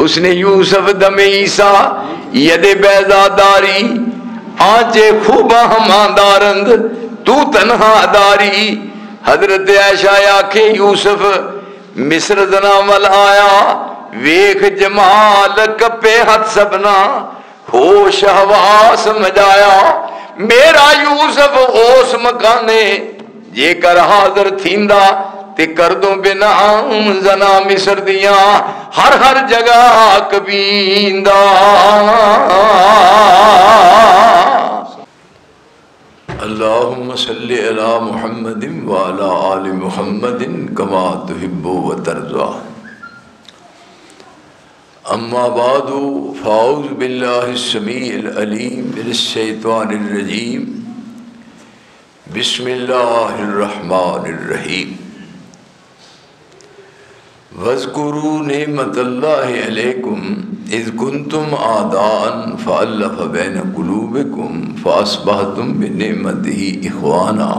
اس نے یوسف دم عیسیٰ ید بیضا داری آنچے خوبا ہماندارند تو تنہا داری. حضرت عائشہ آکھے یوسف مصر دنامل آیا ویکھ جمال کپے ہاتھ سبنا ہوش حواس مجایا. میرا یوسف اوس مکانے جے کر حاضر تھیندا تے کر دوں بنا زنا مصر دیاں ہر جگہ کبیندا. اللہم صلی علی محمد وعلی آل محمد کما تحب و ترضا. اما بعد فاعوذ باللہ السمیع العلیم من الشیطان الرجیم. بسم اللہ الرحمن الرحیم. وَاذْكُرُوا نِعْمَةَ اللَّهِ عَلَيْكُمْ إِذْ كُنْتُمْ أَعْدَاءً فَأَلَّفَ بَيْنَ قُلُوبِكُمْ فَأَصْبَحْتُمْ بِنِعْمَتِهِ إِخْوَانًا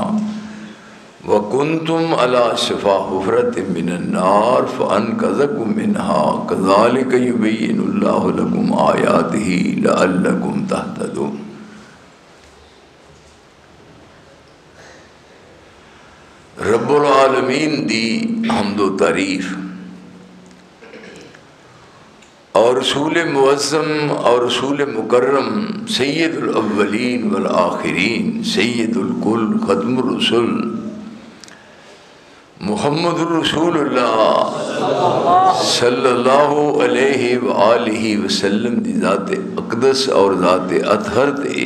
وَكُنْتُمْ عَلَى شَفَا حُفْرَةٍ مِّنَ النَّارِ فَأَنْقَذَكُم مِّنْهَا كَذَلِكَ يُبَيِّنُ اللَّهُ لَكُمْ آيَاتِهِ لَعَلَّكُمْ تَهْتَدُونَ. رب العالمین دی حمد و تعریف اور رسول معظم اور رسول مکرم سید الاولین والآخرین سید الکل ختم الرسل محمد الرسول اللہ صلی اللہ علیہ وآلہ وسلم دی ذات اقدس اور ذات اطہر تے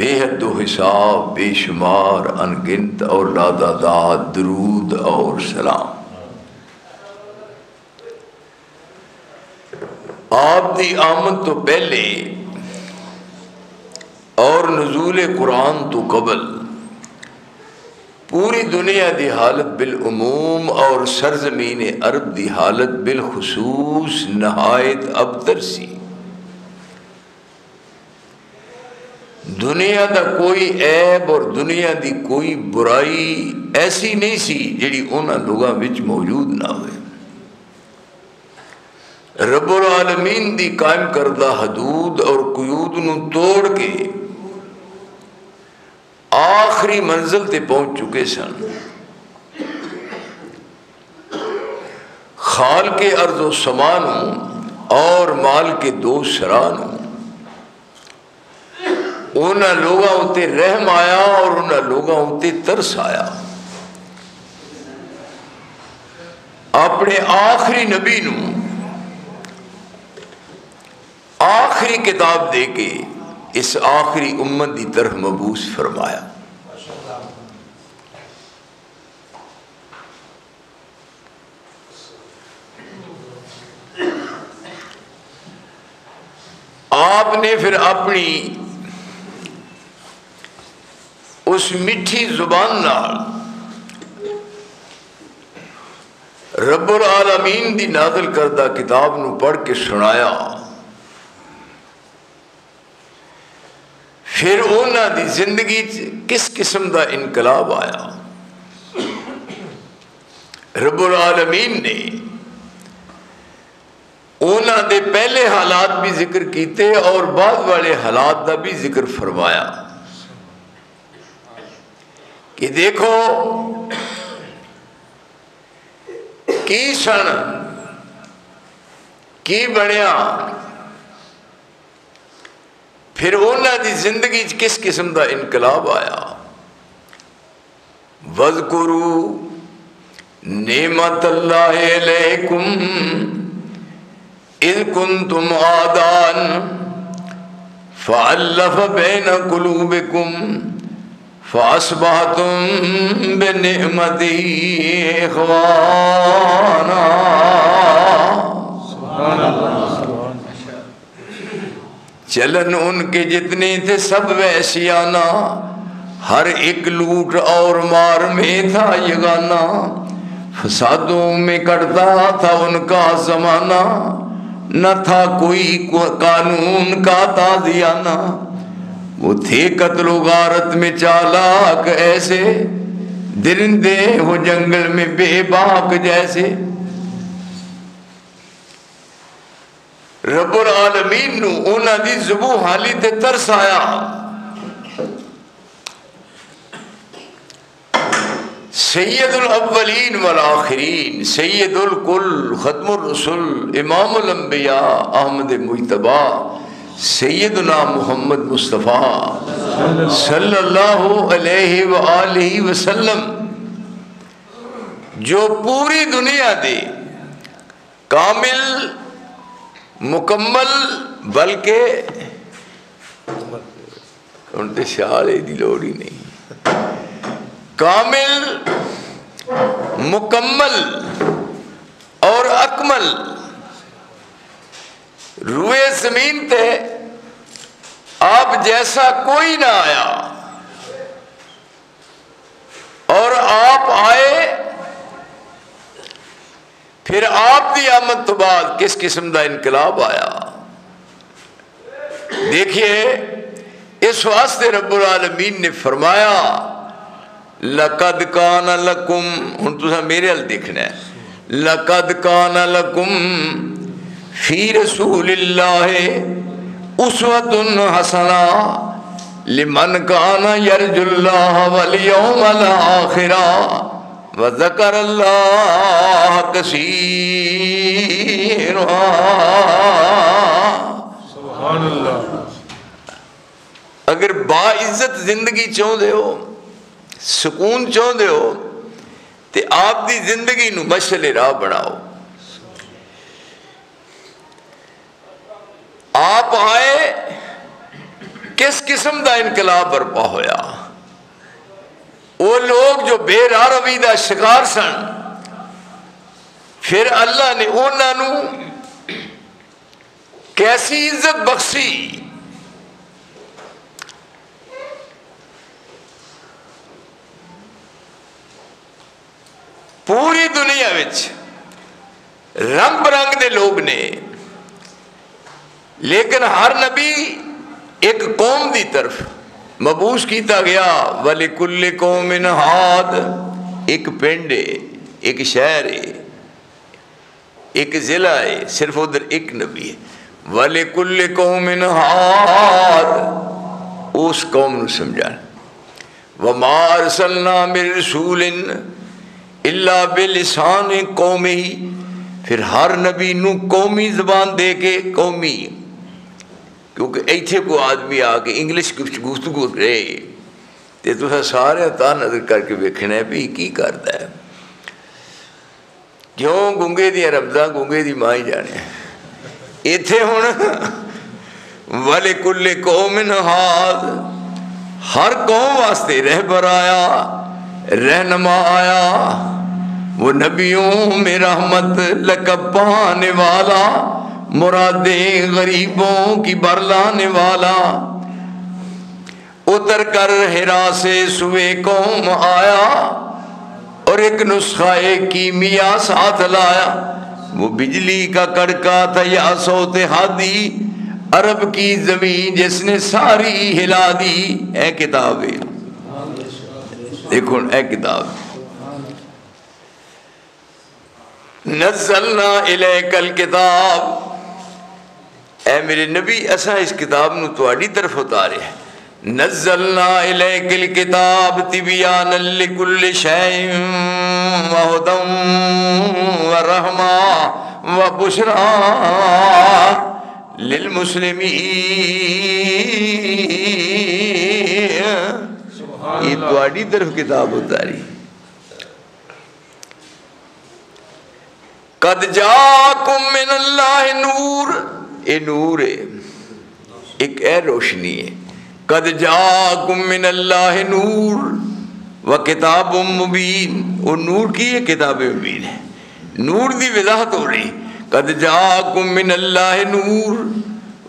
بے حد و حساب بے شمار انگنت اور لاداداد درود اور سلام. آپ دی آمد تو پہلے اور نزول قرآن تو قبل پوری دنیا دی حالت بالعموم اور سرزمین عرب دی حالت بالخصوص نہایت ابتر سی. دنیا دا کوئی عیب اور دنیا دی کوئی برائی ایسی نہیں سی جڑی انہاں لوگاں وچ موجود نہ ہوئے. رب العالمین دی قائم کردہ حدود اور قیود نو توڑ کے آخری منزل تے پہنچ چکے سن. خال کے ارض و سمانوں اور مال کے دو سرانوں انہاں لوگاں اتے رحم آیا اور انہاں لوگاں اتے ترس آیا. اپنے آخری نبی نو آخری کتاب دے کے اس آخری امت دی طرح مبعوث فرمایا. آپ نے پھر اپنی اس میٹھی زبان نال رب العالمین دی نازل کردہ کتاب نو پڑھ کے سنایا. پھر انہاں دی زندگی کس قسم دا انقلاب آیا. رب العالمین نے انہاں دے پہلے حالات بھی ذکر کیتے اور بعد والے حالات دا بھی ذکر فرمایا کہ دیکھو کی سن کی بنیا. پھر انہاں دی زندگی کس قسم دا انقلاب آیا. وَاذْكُرُوا نِعْمَةَ اللَّهِ عَلَيْكُمْ إِذْ كُنْتُمْ أَعْدَاءً فَأَلَّفَ بَيْنَ قُلُوبِكُمْ فَأَصْبَحْتُمْ بِنِعْمَتِهِ إِخْوَانًا. سبحان اللہ. چلن ان کے جتنے تھے سب ویسیانہ ہر ایک لوٹ اور مار میں تھا یگانہ. فسادوں میں کٹتا تھا ان کا زمانہ نہ تھا کوئی قانون کا تازیانہ. وہ تھے قتل و غارت میں چالاک ایسے درندے ہو جنگل میں بے باک جیسے. رب العالمین نو انہاں دی ذبح حالی تے ترس آیا. سید الاولین والآخرین، سید الکل، ختم الرسل، امام الانبیاء، احمد مجتبی، سیدنا محمد مصطفیٰ صلی اللہ علیہ وآلہ وسلم، جو پوری دنیا دے کامل، مکمل، بلکہ ان تے شعارے دی لوڑ ہی نہیں، کامل، مکمل اور اکمل روئے زمین تے آپ جیسا کوئی نہ آیا، اور آپ آئے پھر آپ دی آمد تو بعد کس قسم دا انقلاب آیا. دیکھیے اس واسطے رب العالمین نے فرمایا لَقَدْ كَانَ لَكُمْ، ہن تُساں میرے حل دیکھنا ہے، لَقَدْ كَانَ لَكُمْ فِي رَسُولِ اللَّهِ أُسْوَةٌ حَسَنَةٌ لِمَنْ كَانَ يَرْجُو اللَّهَ وَالْيَوْمَ الْآخِرَ وَذَكَرَ اللَّهَ كَثِيرًا. سبحان اللہ. اگر باعزت زندگی چاہتے ہو، سکون چاہتے ہو، تو آپ دی زندگی نو مشعل راہ بناؤ. آپ آئے کس قسم دا انقلاب برپا ہویا. وہ لوگ جو بے راہ روی دا شکار سن، پھر اللہ نے انہاں نو کیسی عزت بخشی. پوری دنیا وچ رنگ برنگ دے لوگ نے، لیکن ہر نبی ایک قوم دی طرف مبعوث کیتا گیا. وَلِكُلِّ قَوْمٍ ہاد، ایک پنڈ ہے، ایک شہر ہے، ایک ضلع ہے، صرف ادھر ایک نبی ہے. وَلِكُلِّ قَوْمٍ ہاد، اس قوم نو سمجھانا. وَمَا أَرْسَلْنَا مِن رَسُولٍ الا بلسان قومی، پھر ہر نبی نو قومی زبان دے کے، قومی، کیونکہ ایتھے کو آدمی آ کے انگلش گفتگو کرے تے تو سارے تا نظر کر کے ویکھنا ہے بھی کی کردا ہے. کیوں گونگے دی رمضان گونگے دی ماں ہی جانے. ایتھے ہن وَلِكُلِّ قَوْمٍ ہاد، ہر قوم واسطے رہبر آیا، رہنما آیا. وہ نبیوں میں رحمت لقب پانے والا، مرادیں غریبوں کی برلانے والا. اتر کر ہرا سے سوئے قوم آیا، اور ایک نسخہ کیمیا ساتھ لایا. وہ بجلی کا کڑکا تھا یا صوت ہادی، عرب کی زمین جس نے ساری ہلا دی. اے کتاب ہے، دیکھو اے کتاب. نزلنا الیک الکتاب، اے میرے نبی اساں اس کتاب نو تواڈی طرف اتارے ہیں. نزلنا الیک الکتاب تبیانا لکل شیء وہدی ورحمۃ وبشریٰ للمسلمین. یہ تواڈی طرف کتاب اتاری. قد جاکم من اللہ نور، اے نور ہے، ایک اے روشنی ہے. قد جاکم من اللہ نور و کتاب مبین، وہ نور کی ہے، کتاب مبین ہے. نور دی وضاحت ہو رہی. قد جاکم من اللہ نور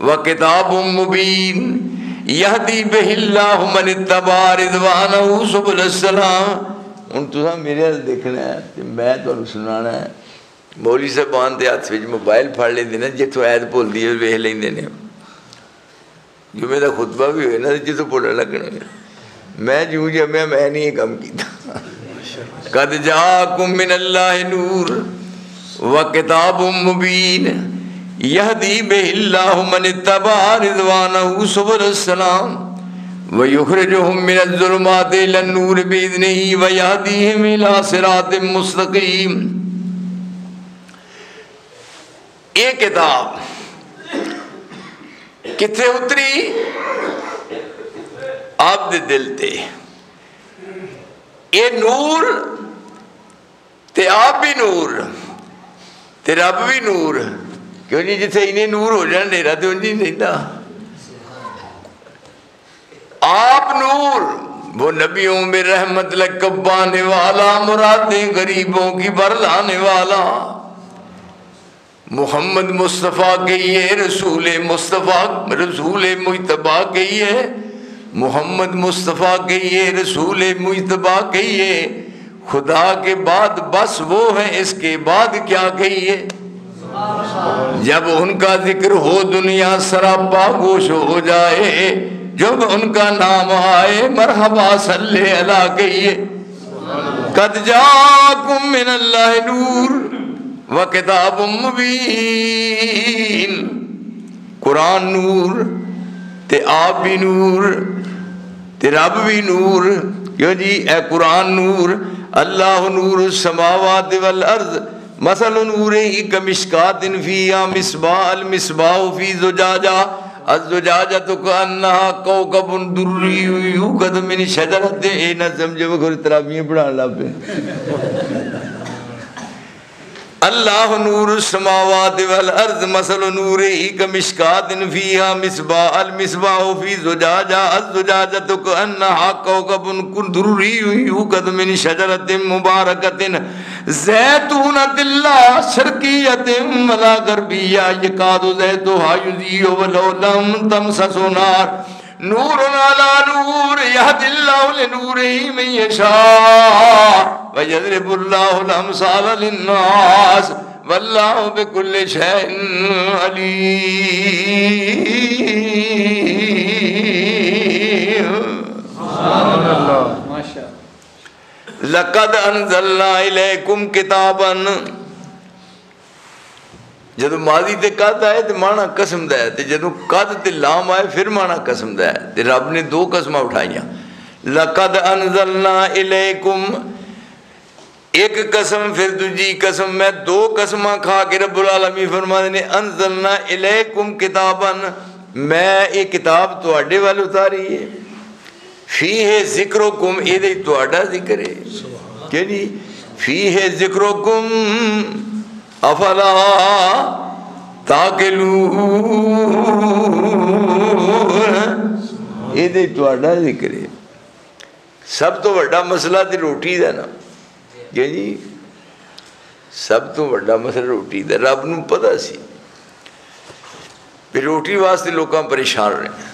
و کتاب مبین یہدی بہ اللہ من اتبع رضوانہ سبل السلام. ہن تساں میرے حال دیکھنا ہے تے میں تانوں سنانا ہے. مولوی صاحبان دے ہاتھ وچ موبائل پھڑ لیندے نے، جتوں ایت بھولدی ہے ویکھ لیندے نے. جمعے دا خطبہ بھی ہوئے نا جتوں بولن لگنے، میں جوں جمعہ میں نہیں یہ کام کیتا. قد جاکم من اللہ نور و کتاب مبین یہدی بہ اللہ من اتبع رضوانہ سبل السلام ویخرجہم من الظلمات الی النور بإذنہ ویہدیہم الی صراط مستقیم۔ یہ کتاب کتھے اتری؟ آپ دے دل تے۔ یہ نور تے آپ بھی نور تے رب بھی نور، کیوں جی جتھے انہیں نور ہو جانا نیرہ تے انہیں نہیں نا۔ آپ نور، وہ نبیوں میں رحمت لکبانے والا، مرادیں غریبوں کی برلانے والا، محمد مصطفیٰ کہیے، رسول مصطفیٰ، رسول مجتبیٰ کہیے، محمد مصطفیٰ کہیے، رسول مجتبیٰ کہیے، خدا کے بعد بس وہ ہیں، اس کے بعد کیا کہیے؟ جب ان کا ذکر ہو دنیا سراپا گوش ہو جائے، جب ان کا نام آئے مرحبا صلی اللہ کہیے۔ قد جاکم من اللہ نور وکتاب مبین، قرآن نور تے آپ بھی نور تے رب بھی نور، کیوں جی اے قرآن نور، اللہ نور السماوات والارض مثل نورہ کمشکات فیہا مصباح، المصباح فی زجاجہ، الزجاجۃ کأنہا کوکب دری یوقد من شجرۃ، اے نہ سمجھے وہ کوئی ترابیاں پڑھا لا پہ۔ اللہ نور السماوات والارض مثل نورہ کمشکات فیہا مصباح، المصباح فی زجاجہ، الزجاجۃ کأنہا کوکب دری یوقد من شجرۃ مبارکۃ زیتونۃ لا شرقیۃ ولا غربیہ یکاد زیتها یضیء ولو لم تمسسہ نار، نور علی نور یہدی اللہ لنورہ من یشاء ویضرب اللہ الامثال للناس واللہ بکل شیء علیم۔ سبحان اللہ، لقد انزلنا الیکم کتابا، جدو ماضی تے قد آئے تے مانا قسم دا ہے، تے جدو قد تے لام آئے پھر مانا قسم دا ہے، تے رب نے دو قسمہ اٹھائیاں۔ لقد انزلنا الیکم، ایک قسم پھر دوجی قسم، میں دو قسمہ کھا کے رب العالمین فرماتے نے انزلنا الیکم کتابا، میں ایک کتاب تو اڈے والے اتاری ہے، فیہ ذکرکم، یہ دے تو اڈا ذکر ہے، کہ جی فیہ ذکرکم افلا تاکلون، یہ دے تو اڈا ذکر ہے۔ سب تو بڑا مسئلہ تے روٹی دا نا، کہ جی سب تو بڑا مسئلہ روٹی دا، رب نو پتہ سی پھر روٹی واسطے لوگاں پریشان رہے ہیں،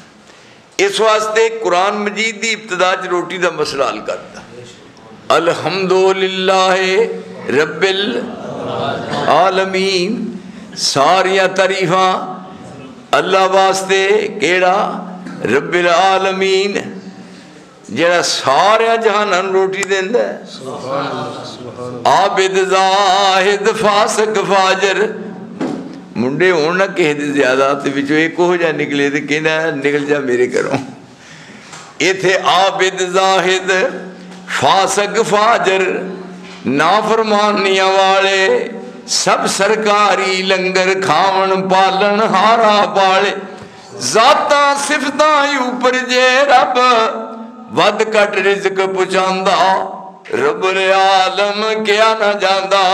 اس واسطے قرآن مجید دی ابتدا روٹی دا مسئلہ حل کرتا، الحمدللہ رب العالمین، ساریاں تعریفاں اللہ واسطے، کیڑا؟ رب العالمین، جڑا سارے جہاناں روٹی دیندا ہے، عابد زاہد فاسق فاجر، منڈے ہونا کہہ دے زیادہ تے بچو ایک ہو جا نکلے تے کہنا نکل جا میرے کروں، یہ تھے عابد زاہد فاسق فاجر، نافرمانیاں والے، سب سرکاری لنگر کھاون پالن ہارا پالے، ذاتاں صفتاں اوپر جے رب ود کٹ رزق پچاندا، رب العالم کیا نہ جاندا،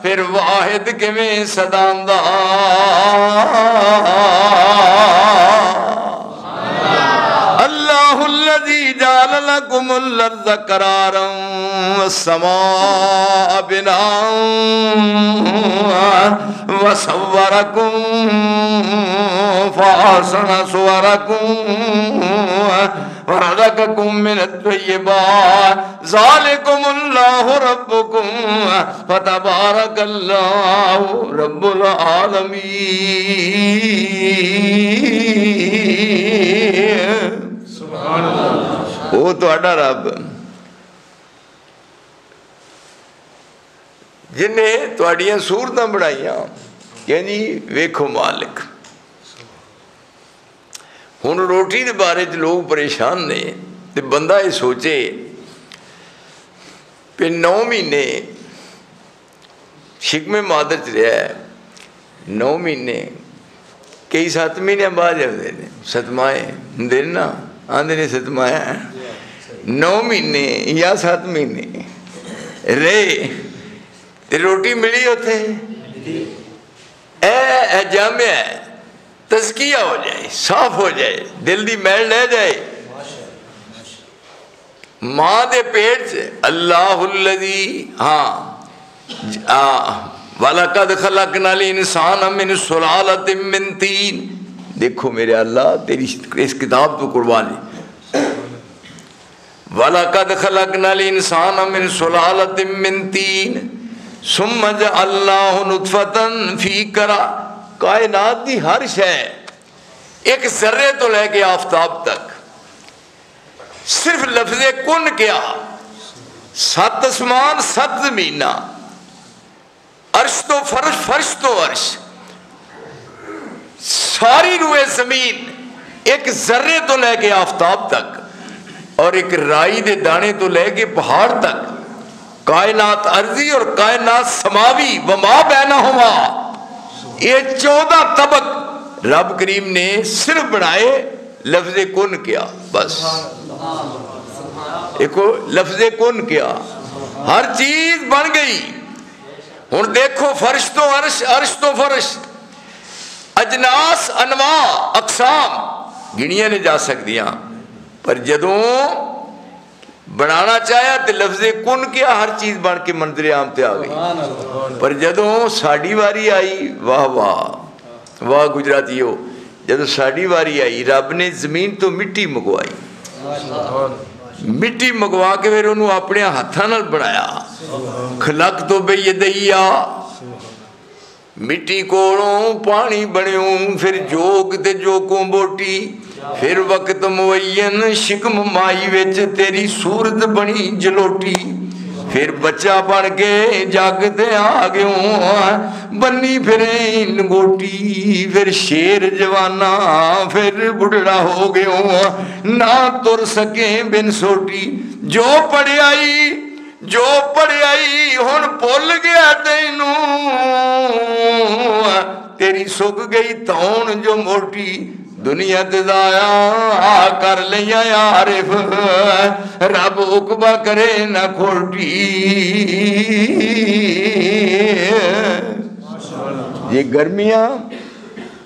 پھر واحد کیویں صداندا۔ اللہ الذی جعل لکم الارض قرارا والسماء بناء وصورکم فاحسن صورکم ورزقکم من الطیبات ذالکم اللہ ربکم فتبارک اللہ رب العالمین۔ سبحان اللہ، وہ تو اڈا رب جنہیں تو اڈیاں صورتاں بڑھائیاں، کہ جی ویکھو مالک ہن روٹی دے بارے چ لوگ پریشان نے تے بندہ یہ سوچے کہ 9 مہینے شکم مادر چ رہا ہے 9 مہینے کئی 7 مہینے بعد آتے ہیں ستمائے ہوں نا آدھے نے ستمایا 9 مہینے یا 7 مہینے رہے تے روٹی ملی ہوتے اے جامع ہے تزکیہ ہو جائے صاف ہو جائے دل دی میل لے جائے ماں دے پیٹ سے اللہ الذی وَلَقَدْ خَلَقْنَا الْإِنسَانَ مِنْ سُلَالَةٍ مِّن طِينٍ دیکھو میرے اللہ تیری اس کتاب تو قربانی وَلَقَدْ خَلَقْنَا الْإِنسَانَ مِنْ سُلَالَةٍ مِّن طِينٍ ثُمَّ جَعَلْنَاهُ نُطْفَةً فِي قَرَارٍ کائنات دی ہر شے ایک ذرے تو لے کے آفتاب تک صرف لفظ کن کیا 7 آسمان 7 زمینہ عرش تو فرش فرش تو عرش ساری روئے زمین ایک ذرے تو لے کے آفتاب تک اور ایک رائی دے دانے تو لے کے پہاڑ تک کائنات ارضی اور کائنات سماوی وما بینہما یہ 14 طبق رب کریم نے صرف بنائے لفظ کن کیا بس دیکھو لفظ کن کیا ہر چیز بن گئی ہن دیکھو فرش تو عرش عرش تو فرش اجناس انواع اقسام گنیاں نہیں جا سکتیاں پر جدوں بنانا چاہیا تے لفظ کن کیا ہر چیز بن کے منظر عام تے آ گئی پر جدوں ساڑی واری آئی واہ واہ واہ گجراتیو جدوں ساڑی واری آئی رب نے زمین تو مٹی مگوائی مٹی مگوا کے پھر انہوں اپنے ہاتھاں نال بنایا خلق تو بیدیا مٹی کوڑوں پانی بنیوں پھر جوگ تے جوکوں بوٹی پھر وقت معین شکم مائی وچ تیری صورت بنی جلوٹی پھر بچہ بن کے جاگتے آگیوں بنی پھریں لنگوٹی پھر شیر جوانا پھر بڑھڑا ہو گیوں نہ تر سکیں بن سوٹی جو پڑھ آئی ہن پول گیا تینوں تیری سک گئی تون جو موٹی دنیا تزایا کر لیا عارف رب عقبہ کرے نہ کھوٹی یہ گرمیاں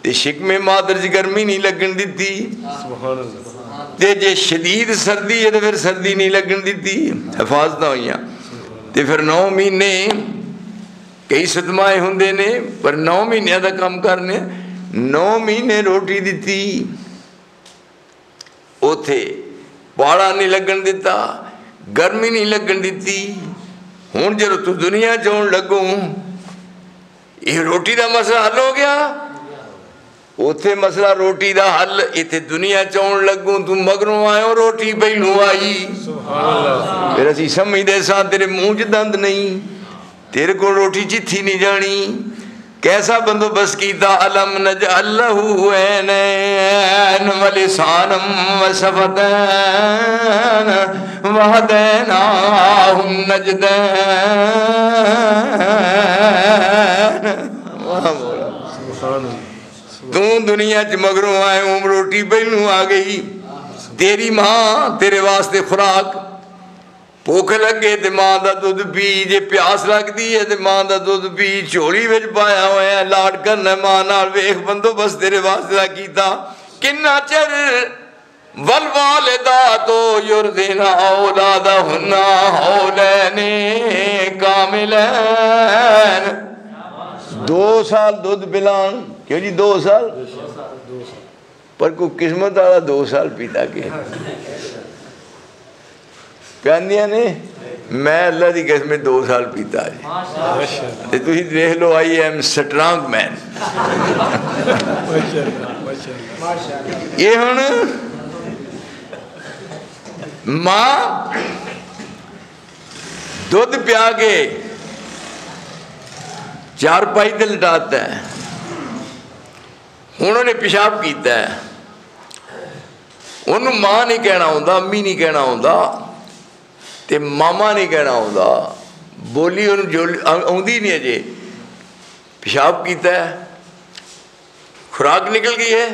تے شکم مادر جی گرمی نہیں لگن دیتی تے جے شدید سردی ہے تو پھر سردی نہیں لگن دیتی حفاظتہ ہوئیاں تے پھر 9 مہینے کئی ستمائے ہوندے نے پر 9 مہینے دا کم کرنے 9 مہینے روٹی دیتی اوتھے پاڑا نہیں لگن دیتا گرمی نہیں لگن دیتی ہون جب تو دنیا چون لگوں یہ روٹی دا مسئلہ حل ہو گیا اوتھے مسئلہ روٹی دا حل ایتھے دنیا چون لگوں تو مگروں آئے ہو روٹی پہلو آئی پھر اسی سمجھ دے ساتھ تیرے منہ دند نہیں تیرے کو روٹی چتھی نہیں جانی کیسا بندوبست کیتا علم نجعل لہو عینین ولسانم وشفتین وہدیناہ النجدین تو دنیا چ مگروں آئے ہوں روٹی پہلوں آ گئی تیری ماں تیرے واسطے خوراک بھوک لگے تے ماں دا دودھ پی جے پیاس لگ دی ہے تے ماں دا دودھ پی چولی وچ پایا ہویا ہے لاڈ کرنا ماں نال ویکھ بندوبست تیرے واسطے کیتا کنا چر والوالدات یرضعن اولادہن حولین کاملین 2 سال دودھ پلان کیوں جی 2 سال پر کوئی قسمت والا 2 سال پیتا کہ کہندیاں نے میں اللہ دی قسم 2 سال پیتا ہے تو ہی دیکھ لو آئی ایم سٹرانگ مین یہ ہن ماں دودھ پیا کے 4 پائی تے لٹاتا ہے انہوں نے پیشاب کیتا ہے، انہوں ماں نہیں کہنا ہوندا، امی نہیں کہنا ہوندا تے ماما نہیں کہنا ہوندا، بولی انہوں جو آندی نہیں اجے، پیشاب کیتا ہے، خوراک نکل گئی ہے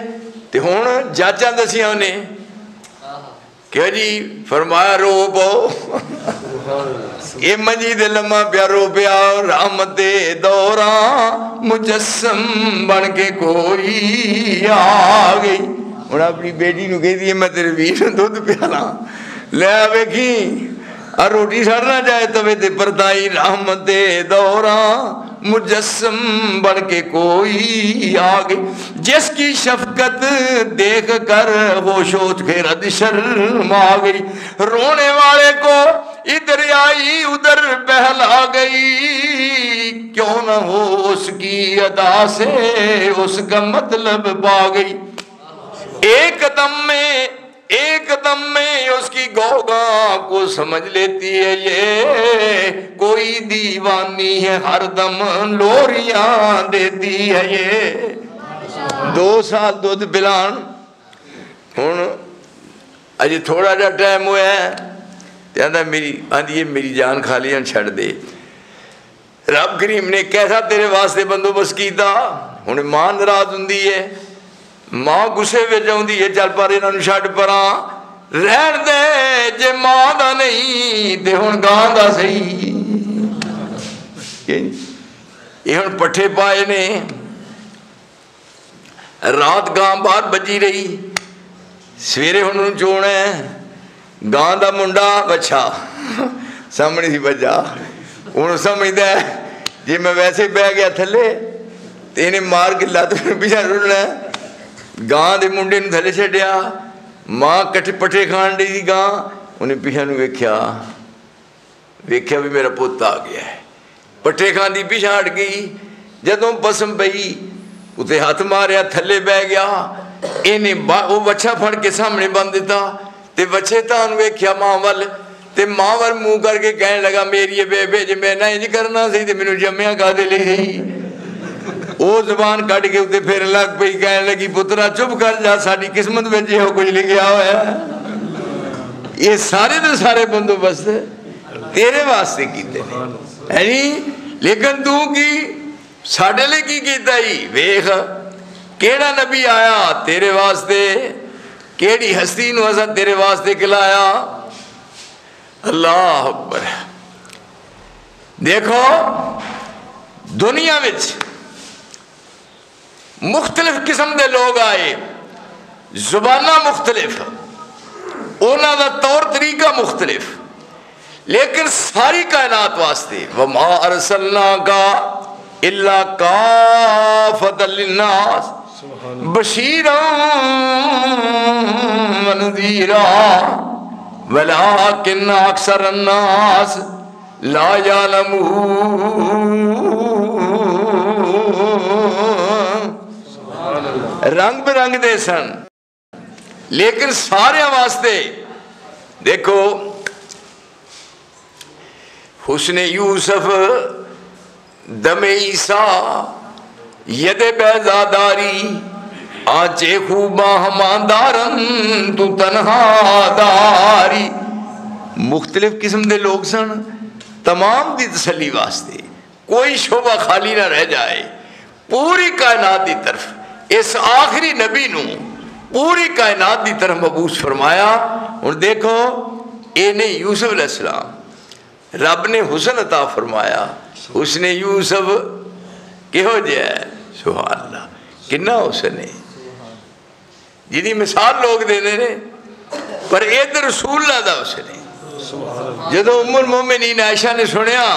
تے ہن جاچاں دسیاں انہیں کہ جی فرمایا رو پو اے مجید لمحہ پیا رو پیا، رحمت دوراں مجسم بن کے کوئی آ گئی۔ ہن اپنی بیٹی نو کہہ دیے میں تیرے ویر نوں دودھ پیالاں، لے ویکھی اور روٹی سڑنا جائے توے تے پردائی، رحمت دوراں مجسم بن کے کوئی آ گئی، جس کی شفقت دیکھ کر ہوش و خیرت شرم آ گئی، رونے والے کو ادھر آئی ادھر بہلا گئی، کیوں نہ ہو اس کی ادا سے اس کا مطلب پا گئی، ایک دم میں اس کی گوگا کو سمجھ لیتی ہے یہ کوئی دیوانی ہے، ہر دم لوریاں دیتی ہے یہ۔ 2 سال دودھ پلان، ہن اجے تھوڑا جا ٹائم ہوا ہے تے میری جان کھا لی چھڑ دے۔ رب کریم نے کیسا تیرے واسطے بندوبست کیتا، ہن ماں ناراض ہوندی ہے، ماں غصے وچ آندی ہے، چل پر انہاں نوں چھڈ پراں، رہن دے جے ماں دا نہیں تے ہن گاں دا صحیح۔ یہ ہن پٹھے پائے نے، رات گاں باہر بجی رہی، سویرے ہن چونا ہے، گاں دا منڈا بچھا سامنے سی بجا، ہن سمجھدا ہے جی میں ویسے بہ گیا تھلے تے انہیں مار کے لت پیچھے رلنا ہے، گاں دے منڈے نوں تھلے چھڈیا، ماں کٹھے پٹھے کھان ڈی سی گاں، انہیں پیچھے نوں ویکھیا بھی میرا پوت آ گیا ہے، پٹھے کھان دی پیچھے ہٹ گئی، جدوں پسم پئی اتے ہاتھ ماریا تھلے بہ گیا، انہیں وہ بچہ پھڑ کے سامنے بن دیتا تے بچے تان ویکھیا ماں ول تے ماں ول منہ کر کے کہنے لگا میری بے بے جے میں نہ انج کرنا سی تے مینوں جمیا کادے لئی سی، وہ زبان کٹ کے اتنے پھر لگ پئی کہنے لگی پترا چپ کر جا، ساری قسمت میں یہ کچھ لکھیا ہوا ہے، یہ سارے دے سارے بندوبست تیرے واسطے کیتے ہیں جی، لیکن تو کی ساڈے لئی کی کیتا ہی، ویکھ کیڑا نبی آیا تیرے واسطے، کیڑی ہستی نو اساں تیرے واسطے کھلایا، اللہ اکبر۔ دیکھو دنیا وچ مختلف قسم دے لوگ آئے، زبانہ مختلف، انہاں دا طور طریقہ مختلف، لیکن ساری کائنات واسطے وما ارسلناک الا کافۃ للناس بشیرا ونذیرا ولکن اکثر الناس لا یعلمون۔ رنگ برنگ دے سن لیکن سارے واسطے، دیکھو حسن یوسف دم عیسیٰ ید بیضاداری آنچے خوباں ہماندارن تو تنہا داری، مختلف قسم دے لوگ سن، تمام دی تسلی واسطے کوئی شعبہ خالی نہ رہ جائے، پوری کائنات دی طرف اس آخری نبی نو پوری کائنات دی طرف مبعوث فرمایا۔ اور دیکھو اے نہیں یوسف علیہ السلام، رب نے حسن عطا فرمایا، حسن یوسف کہو جائے، سبحان اللہ کنا حسن ہے، جنہی مثال لوگ دے نے، پر اید رسول اللہ دا حسن ہے۔ جدو ام المومنین عائشہ نے سنیا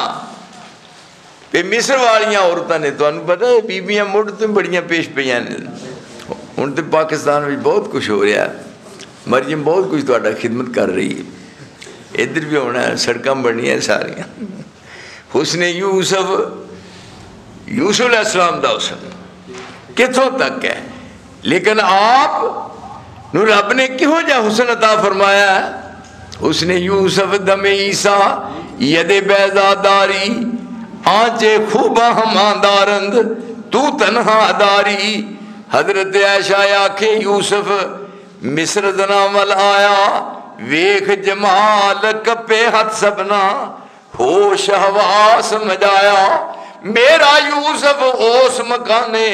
پہ مصر والیاں عورتاں نے، تو انہوں پتا ہے بیبیاں مڑ تو بڑیاں پیش پیاں نے، ان تو پاکستان میں بہت کچھ ہو رہا ہے، مریم بہت کچھ تو آڈا خدمت کر رہی ہے، ادھر بھی ہونا ہے، سڑکاں بڑھنی ہیں ساریاں۔ حسن یوسف، یوسف علیہ السلام دا حسن کتھوں تک ہے، لیکن آپ نو رب نے کیوں جا حسن عطا فرمایا ہے؟ حسن یوسف دم عیسیٰ ید بیضاداری آنچے خوبہ ہماندارند تو تنہا داری حضرت عائشہ آکھے یوسف مصر دنامل آیا ویخ جمال کپے ہاتھ سبنا ہوش حواس مجایا میرا یوسف اوس مکانے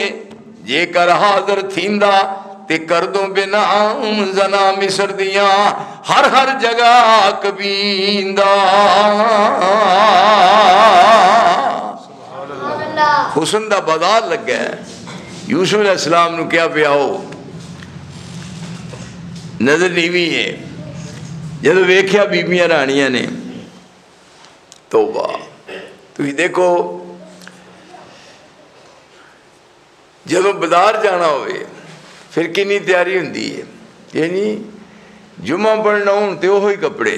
جے کر حاضر تھیندا تے کر دوں بنا زنا مصر دیاں ہر جگہ کبیندا حسن دا بازار لگ گیا یوسف علیہ السلام نو کیا پیاؤ نظر نیوی ہے جدو ویکھیا بیبیاں رانیاں نے توبہ تو دیکھو جدو بازار جانا ہوئے پھر کنی تیاری ہوندی ہے یعنی جمعہ پڑھنا ہوں تو وہی کپڑے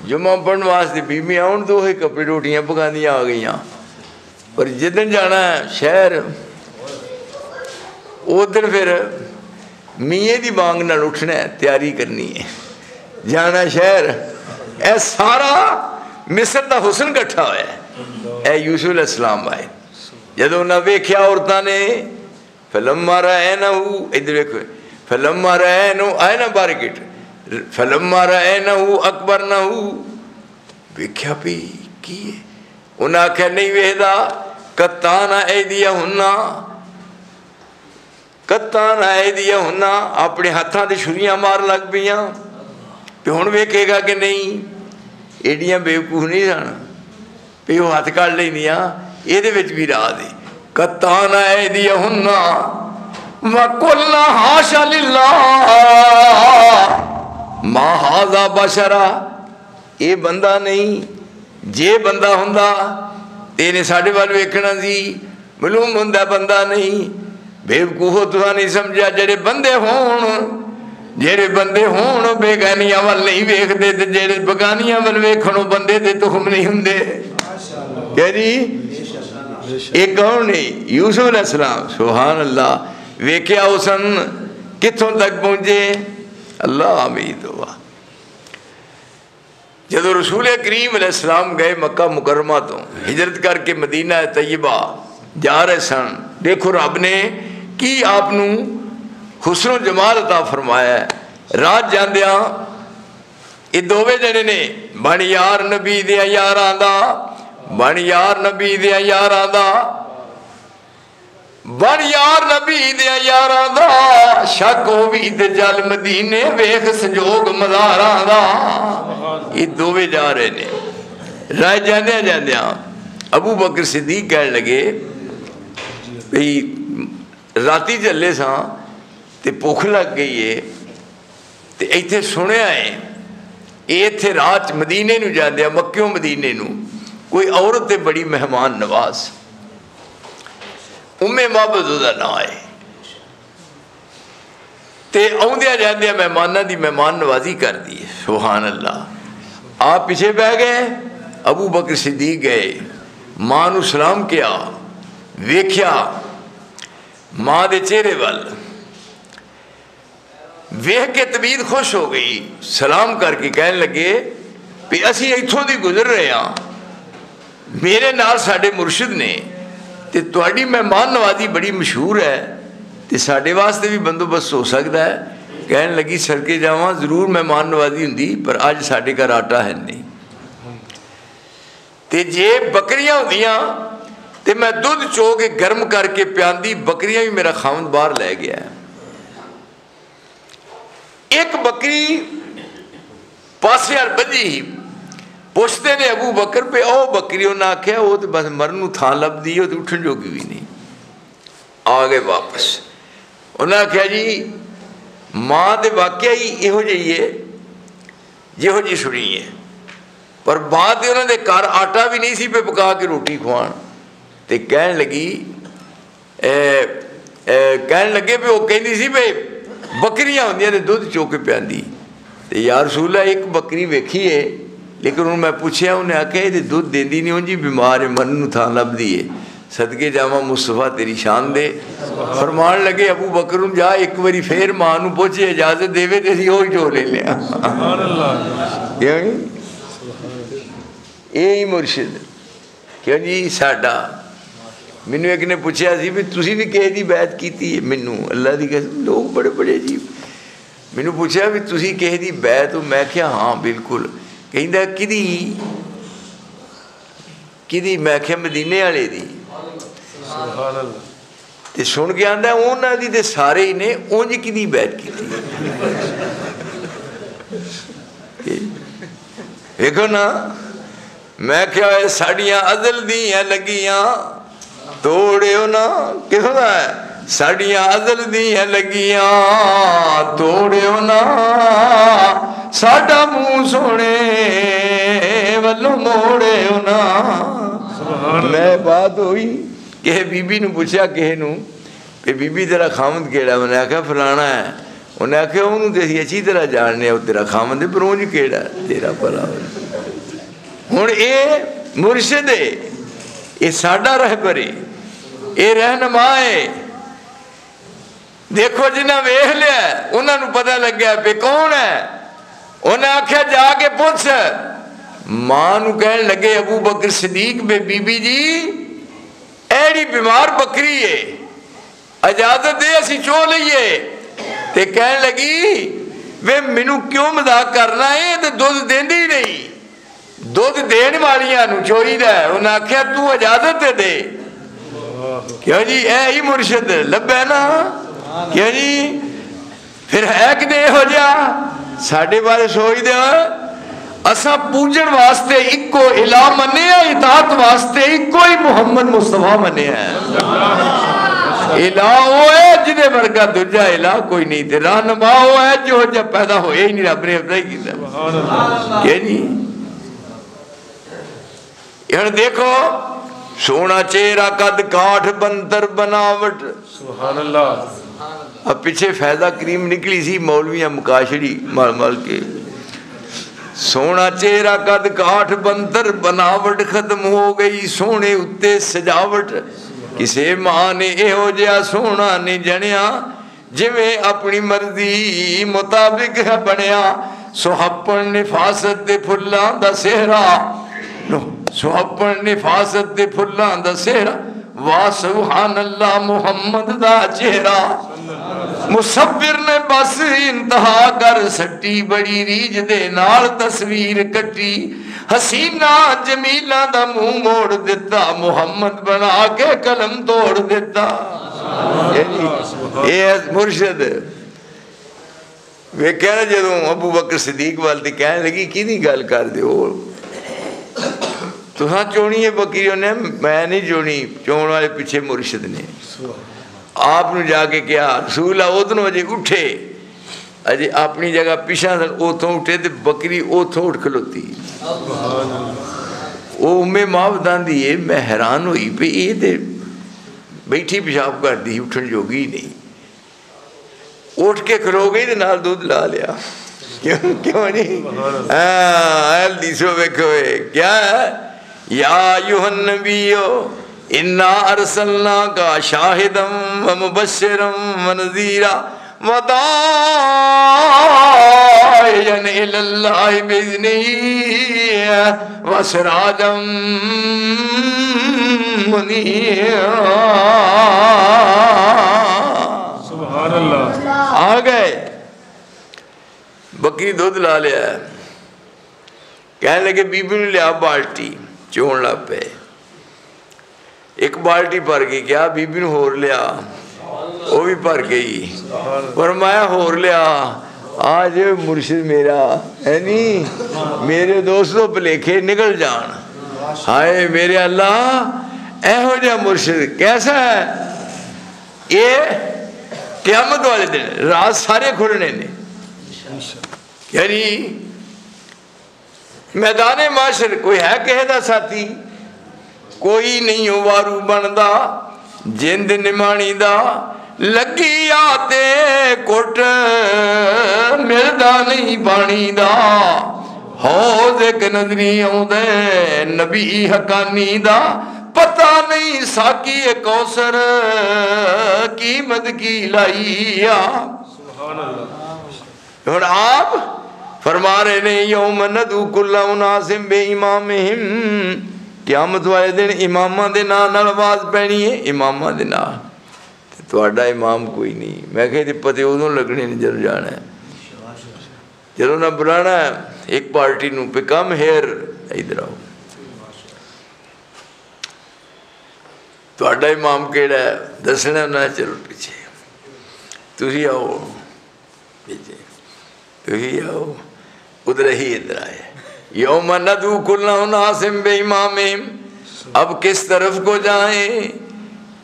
جمعہ پڑھنے واسطے بیبیاں ہوں تو وہی کپڑے روٹیاں پکاندیاں آ گئیاں پر جدن جانا ہے شہر ادھر پھر میے دی بانگ نہ اٹھنا ہے تیاری کرنی ہے جانا شہر اے سارا مصر دا حسن کٹھا ہوا ہے اے یوسف علیہ السلام آئے جدو نہ ویکھیا عورتاں نے فلما رأینہو ادھر ویکھو فلما رأینہو آئے نا بارکٹ فلما رأینہو اکبرنہو ویکھیا پی کی ہے انہاں آکھیا نہیں ویہدا قطعنا ایدیہنہ قطعنا ایدیہنہ اپنے ہتھاں دے چھریاں مار لگ پیاں پہ ہن ویکھے گا کہ نہیں ایڈیاں بیوقوف نہیں جانا پہ وہ ہاتھ کر لینیاں یہ دے وچ بھی راہ دے قطعنا ایدیہنہ وَقُلْنَا حَاشَ لِلَّهِ مَا هَذَا بَشَرًا یہ بندہ نہیں جے بندہ ہوندا تینے ساڑھے وال ویکھنا سی معلوم ہوندا بندہ نہیں بیوقوفو تساں نہیں سمجھا جڑے بندے ہون بیگانیاں وال نہیں ویکھ دے تے جڑے بگانیاں وال ویکھنو بندے دے تخم نہیں ہوندے کیا جی ایک کون نہیں یوسف علیہ السلام سبحان اللہ ویکھیا حسن کتھوں تک پہنچے اللہ امید ہوا جدو رسول کریم علیہ السلام گئے مکہ مکرمہ تو ہجرت کر کے مدینہ طیبہ جا رہے سن دیکھو رب نے کی آپ نو حسن و جمال عطا فرمایا ہے رات جاندیاں یہ دووے جنے نے بن یار نبی دیا یاراں دا بن یار نبی دیا یاراں دا بن یار نبی دیا یاراں دا شک ہووی تے جل مدینے ویکھ سنجوگ مزاراں دا یہ دووے جا رہے نے رائے جاندیاں ابو بکر صدیق کہنے لگے بھئی راتی چلے ساں تے بھوک لگ گئی ہے تے ایتھے سنیا ہے ایتھے رات مدینے نو جاندیاں مکیوں مدینے نو کوئی عورت تے بڑی مہمان نواز معبد دا نہ آئے تے آؤندیا جاندیا مہمانہ دی مہمان نوازی کر دی سبحان اللہ آپ پیچھے بہ گئے ابو بکر صدیق گئے ماں نو سلام کیا ویکھیا ماں دے چہرے وال ویکھ کے طبیعت خوش ہو گئی سلام کر کے کہنے لگے بھی اسی ایتھوں دی گزر رہے ہیں میرے نال ساڈے مرشد نے تے تواڈی مہمان نوازی بڑی مشہور ہے تے ساڈے واسطے بھی بندوبست ہو سکتا ہے کہنے لگی سڑکے جاواں ضرور مہمان نوازی ہوندی پر آج ساڈے گھر آٹا ہے نہیں تے جے بکریاں ہوندیاں تے میں دودھ چو کے گرم کر کے پیاندی بکریاں بھی میرا خاوند باہر لے گیا ہے ایک بکری پاسے اور بجی پوچھتے نے ابو بکر پہ او بکری انہوں نے آکھیا وہ تو بس مرنو تھان لب دی ہو تو اٹھن جو کی بھی نہیں آگے واپس انہوں نے آکھیا جی ماں دے واقعہ ہی یہو جائیے یہو جی سنی ہے پر بعد انہوں نے کار آٹا بھی نہیں سی پہ پکا کے روٹی کھوان تے کہنے لگی کہنے لگے پہ وہ کہنی سی پہ بکریاں ہوندیاں نے دودھ چوکے پیاندی تے یا رسول اللہ ایک بکری ویکھی ہے لیکن انہوں میں پوچھیا انہیں آکھا یہ دودھ دین دی نہیں ہوں جی بیمار ہے مرنو تھا لب دیئے صدقے جامع مصطفیٰ تیری شان دے فرمان لگے ابو بکر جا ایک باری پھر مانو پوچھے اجازت دے وے تیری ہوئی جو لے لیا یہی مرشد کیوں جی ساڑھا مینوں ایک نے پوچھا سی بھی تسی بھی کہے دی بیعت کیتی ہے؟ مینوں اللہ دی قسم لوگ بڑے بڑے عجیب مینوں پوچھا بھی تسی کہے دی بیعت؟ میں کہا ہاں بالکل. کہندا کدی؟ میں کہا مدینے والے دی. سبحان اللہ. تے سن کے آندا انہاں دی تے سارے ہی نے اونج کدی بیعت کیتی. دیکھو نا میں کیا ساڑیاں ازل دیاں لگیاں توڑیو نا. کس دا ہے؟ ساڑیاں ازل دیاں لگیاں توڑیو نا ساڈا منہ سونے ولوں موڑیو نا. میں بات ہوئی کہ بی بی نو پوچھا کہے نو کہ بی بی تیرا خامد کیڑا؟ میں نے آکھا فلانا ہے. انہیں آکھا انہوں تے اسی اچھی طرح جاننے ہو تیرا خامد ہے پر اونج کیڑا تیرا بھلا. ہن اے مرشد ہے، اے ساڈا رہبر ہے، اے رہنما ہے. دیکھو جنہاں ویکھ لیا انہاں نوں پتہ لگ گیا پہ کون ہے. انہیں آکھیا جا کے پوچھ. ماں نوں کہن لگے ابو بکر صدیق بے بی بی جی ایڑی بیمار بکری ہے اجازت دے اسی چو لئیے. تے کہن لگی وے مینوں کیوں مذاق کرنا ہے تے دودھ دیندی ہی نہیں، دودھ دین والیاں نوں چوئی دا ہے. انہیں آکھیا تو اجازت دے. کیوں جی اے ہی مرشد لبے نا. کیوں جی پھر ہے کہ نہیں ہو جا ساڑھے بارے سوئی دے. اساں پوجن واسطے ایک کو الہ منے ہیں، اطاعت واسطے ایک کو ہی محمد مصطفیٰ منے ہیں. الہ وہ ہے جنہیں ورگا دجا الہ کوئی نہیں تھے. رہنما وہ ہے جو جب پیدا ہوئے ہی نہیں رب نے اپنا ہی کیتا. کہ نہیں یہاں دیکھو سونا چہرہ قد کاٹھ بنتر بناوٹ. سبحان اللہ. اب پیچھے فیضہ کریم نکلی سی مولویاں مکاشری مال مال کے. سونا چہرہ قد کاٹھ بنتر بناوٹ ختم ہو گئی سونے اتے سجاوٹ. کسے ماں نے اے ہو جیا سونا نہیں جنیا جویں اپنی مرضی مطابق ہے بنیا. سوہپن نفاست دے پھلاں دا سہرا سوہپن نفاست دے پھلاں دا سہرا واہ سبحان اللہ محمد دا چہرہ. مصور نے بس انتہا کر سٹی بڑی ریج دے نال تصویر کٹی حسینہ جمیلہ دا منہ موڑ دیتا محمد بنا کے قلم توڑ دیتا. اے مرشد وہ کہنا جدوں ابو بکر صدیق والدی کہنے لگی کی نہیں گل کر دے تو ہاں چونی ہے بکریوں نے میں نہیں چونی چون والے پیچھے مرشد نے. آپ نے جا کے کیا رسول اللہ اتنوں وجہ اٹھے اجے اپنی جگہ پیچھا اوتھوں اٹھے تے بکری اوتھوں اٹھ کھلوتی. وہ امی ماں بتاندی ہے میں حیران ہوئی پہ یہ تے بیٹھی پیشاب کر دی اٹھن جوگی ہی نہیں. اٹھ کے کھلو گئی تے نال دودھ لا لیا. کیوں نہیں؟ حدیثوں میں کہے کیا ہے یا ایھا النبیو انا ارسلناک شاہدا ومبشرا ونذیرا وداعیا الی اللہ باذنہ وسراجا منیرا. سبحان اللہ. آ گئے بکری دودھ لا لیا ہے. کہنے لگے بی بی نے لیا بالٹی چون لگ پہ ایک بالٹی بھر گئی. کیا بی بی نے ہور لیا وہ بھی بھر گئی. فرمایا ہور لیا آج مرشد میرا ہے نہیں میرے دوستوں پلیکھے نکل جان. ہائے میرے اللہ اے ہو جا مرشد کیسا ہے. یہ قیامت والے دن رات سارے کھلنے نے یعنی میدان معاشر کوئی ہے کہے دا ساتھی کوئی نہیں ہو وارو بندا جند نمانی دا لگی آتے کٹ ملدا نہیں پانی دا حوض ایک نظری آؤندے نبی حقانی دا پتہ نہیں ساکی کوثر قیمت کی لائی. اور آپ فرما رہے نے یوم ندعو کل اناس بامامہم قیامت والے دن اماماں دے نام نال آواز پینی ہے، اماماں دے نام تہاڈا امام کوئی نہیں۔ میں کہ پتے ادوں لگنے نہیں جدوں جانا ہے، جدوں نہ بلانا ہے ایک پارٹی نو پہ کم ہیئر ادھر آؤ، تہاڈا امام کیڑا ہے دسنا نہ، چلو پیچھے تسی آؤ، پیچھے تسی آؤ، ادھر ہی ادھر آئے۔ یوم ندعو کل اناس بامامہم، اب کس طرف کو جائیں،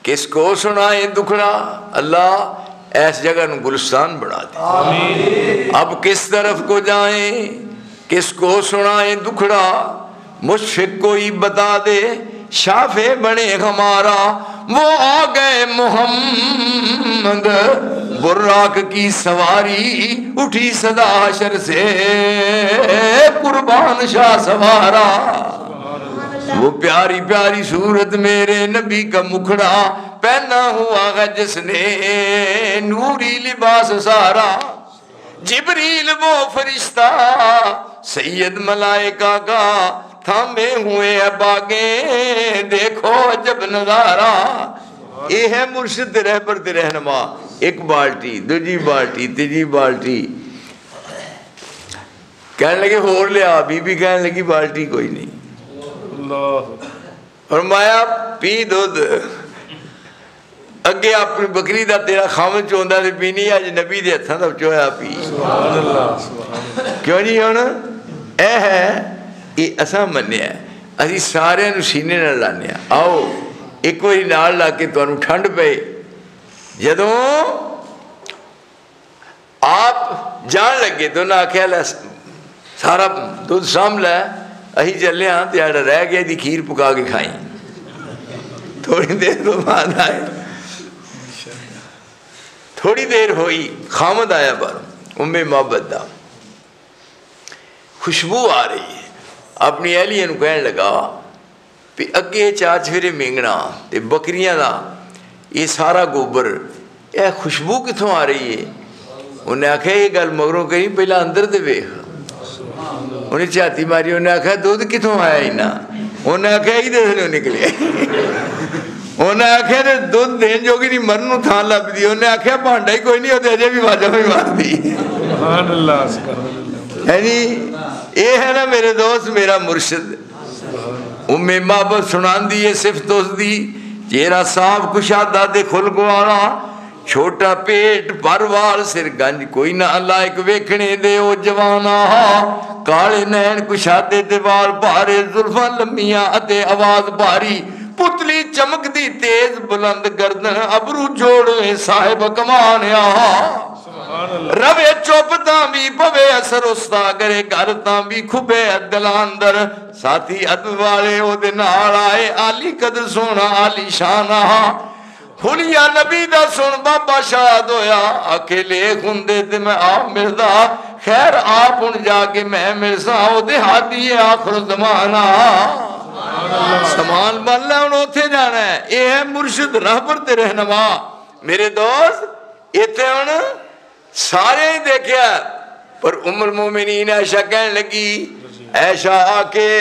کس کو سنائیں دکھڑا؟ اللہ ایس جگہ نو گلستان بنا دے۔ اب کس طرف کو جائیں، کس کو سنائیں دکھڑا؟ مشفق کوئی بتا دے، شافع بنے ہمارا، وہ آ گئے محمد براق کی سواری، اٹھی صدا حشر سے قربان شاہ سوارا۔ وہ پیاری پیاری صورت میرے نبی کا مکھڑا، پہنا ہوا ہے جس نے نوری لباس سارا۔ جبریل وہ فرشتہ سید ملائکہ کا، تھامے ہوئے باغیں دیکھو عجب نظارہ۔ یہ ہے مرشد رہبر رہنما، ایک بالٹی دوجی بالٹی تیجی بالٹی، کہنے لگے ہور لیا، بی بی کہنے لگی بالٹی کوئی نہیں، فرمایا پی دودھ، اگے اپنی بکری دا تیرا خامن چوندا تے پینی، اج نبی دے ہتھاں دا چویا پی۔ کیوں جی ہن اے ہے یہ اساں منیا، اسی سارے نو سینے نال لانے ہاں۔ آؤ ایک باری نال لا کے تانوں ٹھنڈ پے، جدوں آپ جان لگے تو نہ آکھیا لے سارا دودھ سام لے، اہی چلے ہاں تے آڑا رہ گیا دی کھیر پکا کے کھائیں۔ تھوڑی دیر تو بعد آئے، تھوڑی دیر ہوئی، خامد آیا بار ام محبت دا، خوشبو آ رہی ہے، اپنی اہلیہ نو کہنے لگا پہ اگے چاچ پھرے مینگنا تے بکریاں دا یہ سارا گوبر، اے خوشبو کتھوں آ رہی ہے؟ انہیں آکھا یہ گل مگروں کہیں پہلا اندر دے ویکھ، انہیں چاہتی ماری، انہیں آکھا دودھ کتھوں آیا ہی نا، انہیں آکھا ہی دے سے نکلے، انہیں آکھا دودھ دین جو کی نہیں مرنو تھان لب دی، انہیں آکھا بانڈا ہی کوئی نہیں ہوتے، اجے بھی واجہ بھی مار دی۔ سبحان اللہ سبحان اللہ۔ یعنی یہ ہے نا میرے دوست میرا مرشد، ام محبت سنان دی یہ صفت اس دی، چہرہ صاف کشادہ دے خلق والا، چھوٹا پیٹ پروال سر گنج کوئی نہ لائق ویکھنے دے او جوانا، کالے نین کشادے دے وال بھارے زلفاں لمیاں اتے آواز بھاری، پتلی چمک دی تیز بلند گردن ابرو جوڑے صاحب کمانیا، روے چوپ تاں بھی پوے اثر استا کرے گھر تاں بھی کھبے دلاندر، ساتھی ادب والے او دے نال آئے آلی قدر سونا آلی شانہ، حلیہ نبی دا سن بابا شاد ہویا، اکیلے خندے تے میں آپ مردا، خیر آپ ان جا کے میں مرسا او دے ہاتھی آخر زمانہ، سامان بننا انہوں تھے جانا ہے، یہ ہے مرشد رہبر تے رہنما۔ میرے دوست یہ تے انہوں سارے ہی دیکھیا، پر ام المومنین عائشہ کہنے لگی، عائشہ آکے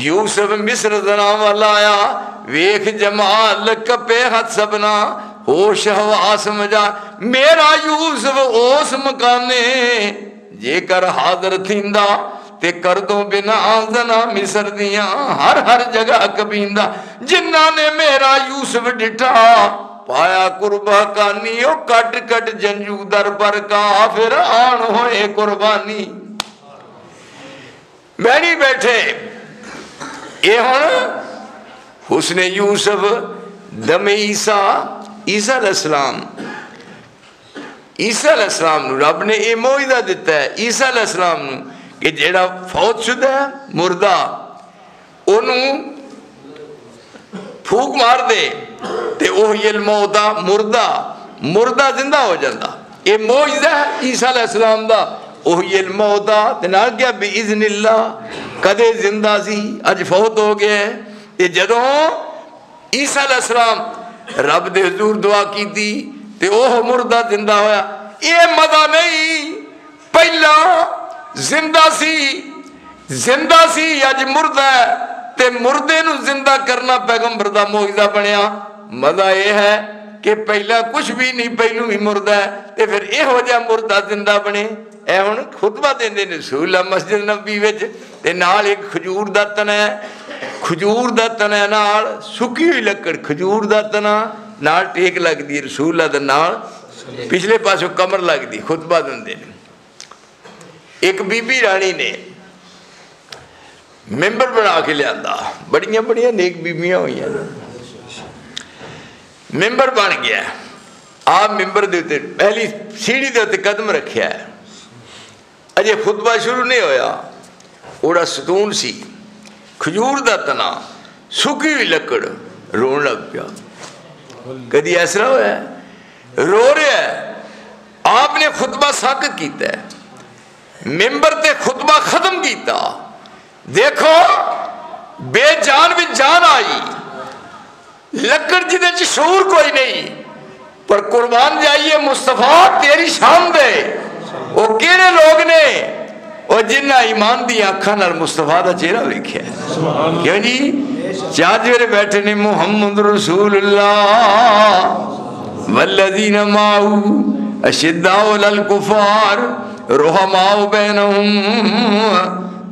یوسف مصر زنام والا آیا، ویکھ جمال کپے حد سبنا، ہوش حواس مجا، میرا یوسف اوس مکانے، جے کر حاضر تھیندا تے کردوں بنا زنا مصر دیاں، ہر جگہ کبیندہ، جنہ نے میرا یوسف ڈٹھا، پایا قربہ کانیوں کٹ کٹ جنجو در پر کافر آن ہوئے قربانی۔ بیٹھی بیٹھے یہ ہون حسن یوسف دم عیسیٰ، عیسیٰ علیہ السلام، عیسیٰ علیہ السلام نو رب نے یہ موعدہ دیتا ہے عیسیٰ علیہ السلام نو کہ جیڑا فوت شدہ ہے مردہ انہوں پھوک مار دے تے اوہی الموتہ مردہ زندہ ہو جاندہ، یہ موعدہ ہے عیسیٰ علیہ السلام دا، اوہی الموتہ تے نال کیا بِإِذْنِ اللہ، کدے زندہ سی اج فوت ہو گئے، تے جدوں عیسیٰ علیہ السلام رب دے حضور دعا کی تھی تے اوہ مردہ زندہ ہویا، یہ مزہ نہیں، پہلا زندہ سی اج مردہ ہے، تے مردے نو زندہ کرنا پیغمبر دا معجزہ بنیا۔ مزہ یہ ہے کہ پہلا کچھ بھی نہیں، پہلو ہی مردہ ہے تے پھر یہ ہو جا مردہ زندہ بنے۔ اے ہن خطبہ دیندے نے رسول اللہ مسجد نبی وچ تے نال ایک کھجور دا تنا ہے، کھجور دا تنا نال سکی ہوئی لکڑ کھجور دا تنا نال ٹیک لگ دی رسول اللہ دا نال پچھلے پاسوں کمر لگ دی، خطبہ دیندے نے۔ ایک بی بی رانی نے ممبر بنا کے لیا، بڑیاں بڑیاں نیک بیبیاں ہوئی ہیں، ممبر بن گیا۔ آپ ممبر دیتے پہلی سیڑھی دیتے قدم رکھیا ہے، اجے خطبہ شروع نہیں ہویا، اوڑا ستون سی کھجور دا تنا سکی ہوئی لکڑ رون لگ پیا۔ کدی ایسا ہوا ہے؟ رو رہا ہے۔ آپ نے خطبہ ساکت کیتا ہے، ممبر تے خطبہ ختم کیتا، دیکھو بے جان بھی جان آئی، لکڑ جدے چ شعور کوئی نہیں، پر قربان جائیے مصطفیٰ تیری شان دے۔ وہ کیڑے لوگ نے وہ جنہ ایمان دی آنکھاں نال مصطفیٰ دا چہرہ ویکھیا ہے؟ کیوں جی؟ چار جوڑے بیٹھے نے محمد رسول اللہ والذین معہ اشداء علی الکفار رحماء بینہم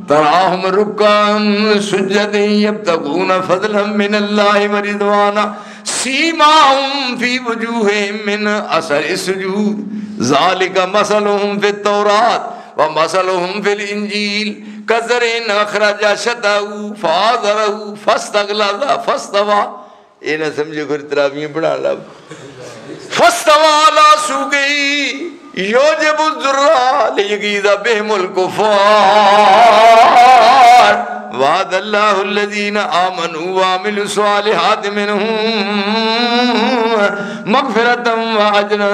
تراہم رکعا سجدا یبتغون فضلا من اللہ ورضوانا سیماہم فی وجوہہم من اثر السجود ذالک مثلہم فی التوراۃ ومثلہم فی الانجیل کزرعٍ اخرج شطأہ فآزرہ فاستغلظ فاستوى، یہ نہ سمجھے کوئی تراویح پڑھا لب فاستوى علی سوقہ یوجب الذرہ لیغیظ بہم الکفار وعد اللہ الذین آمنوا وعملوا الصالحات منہم مغفرۃ واجرا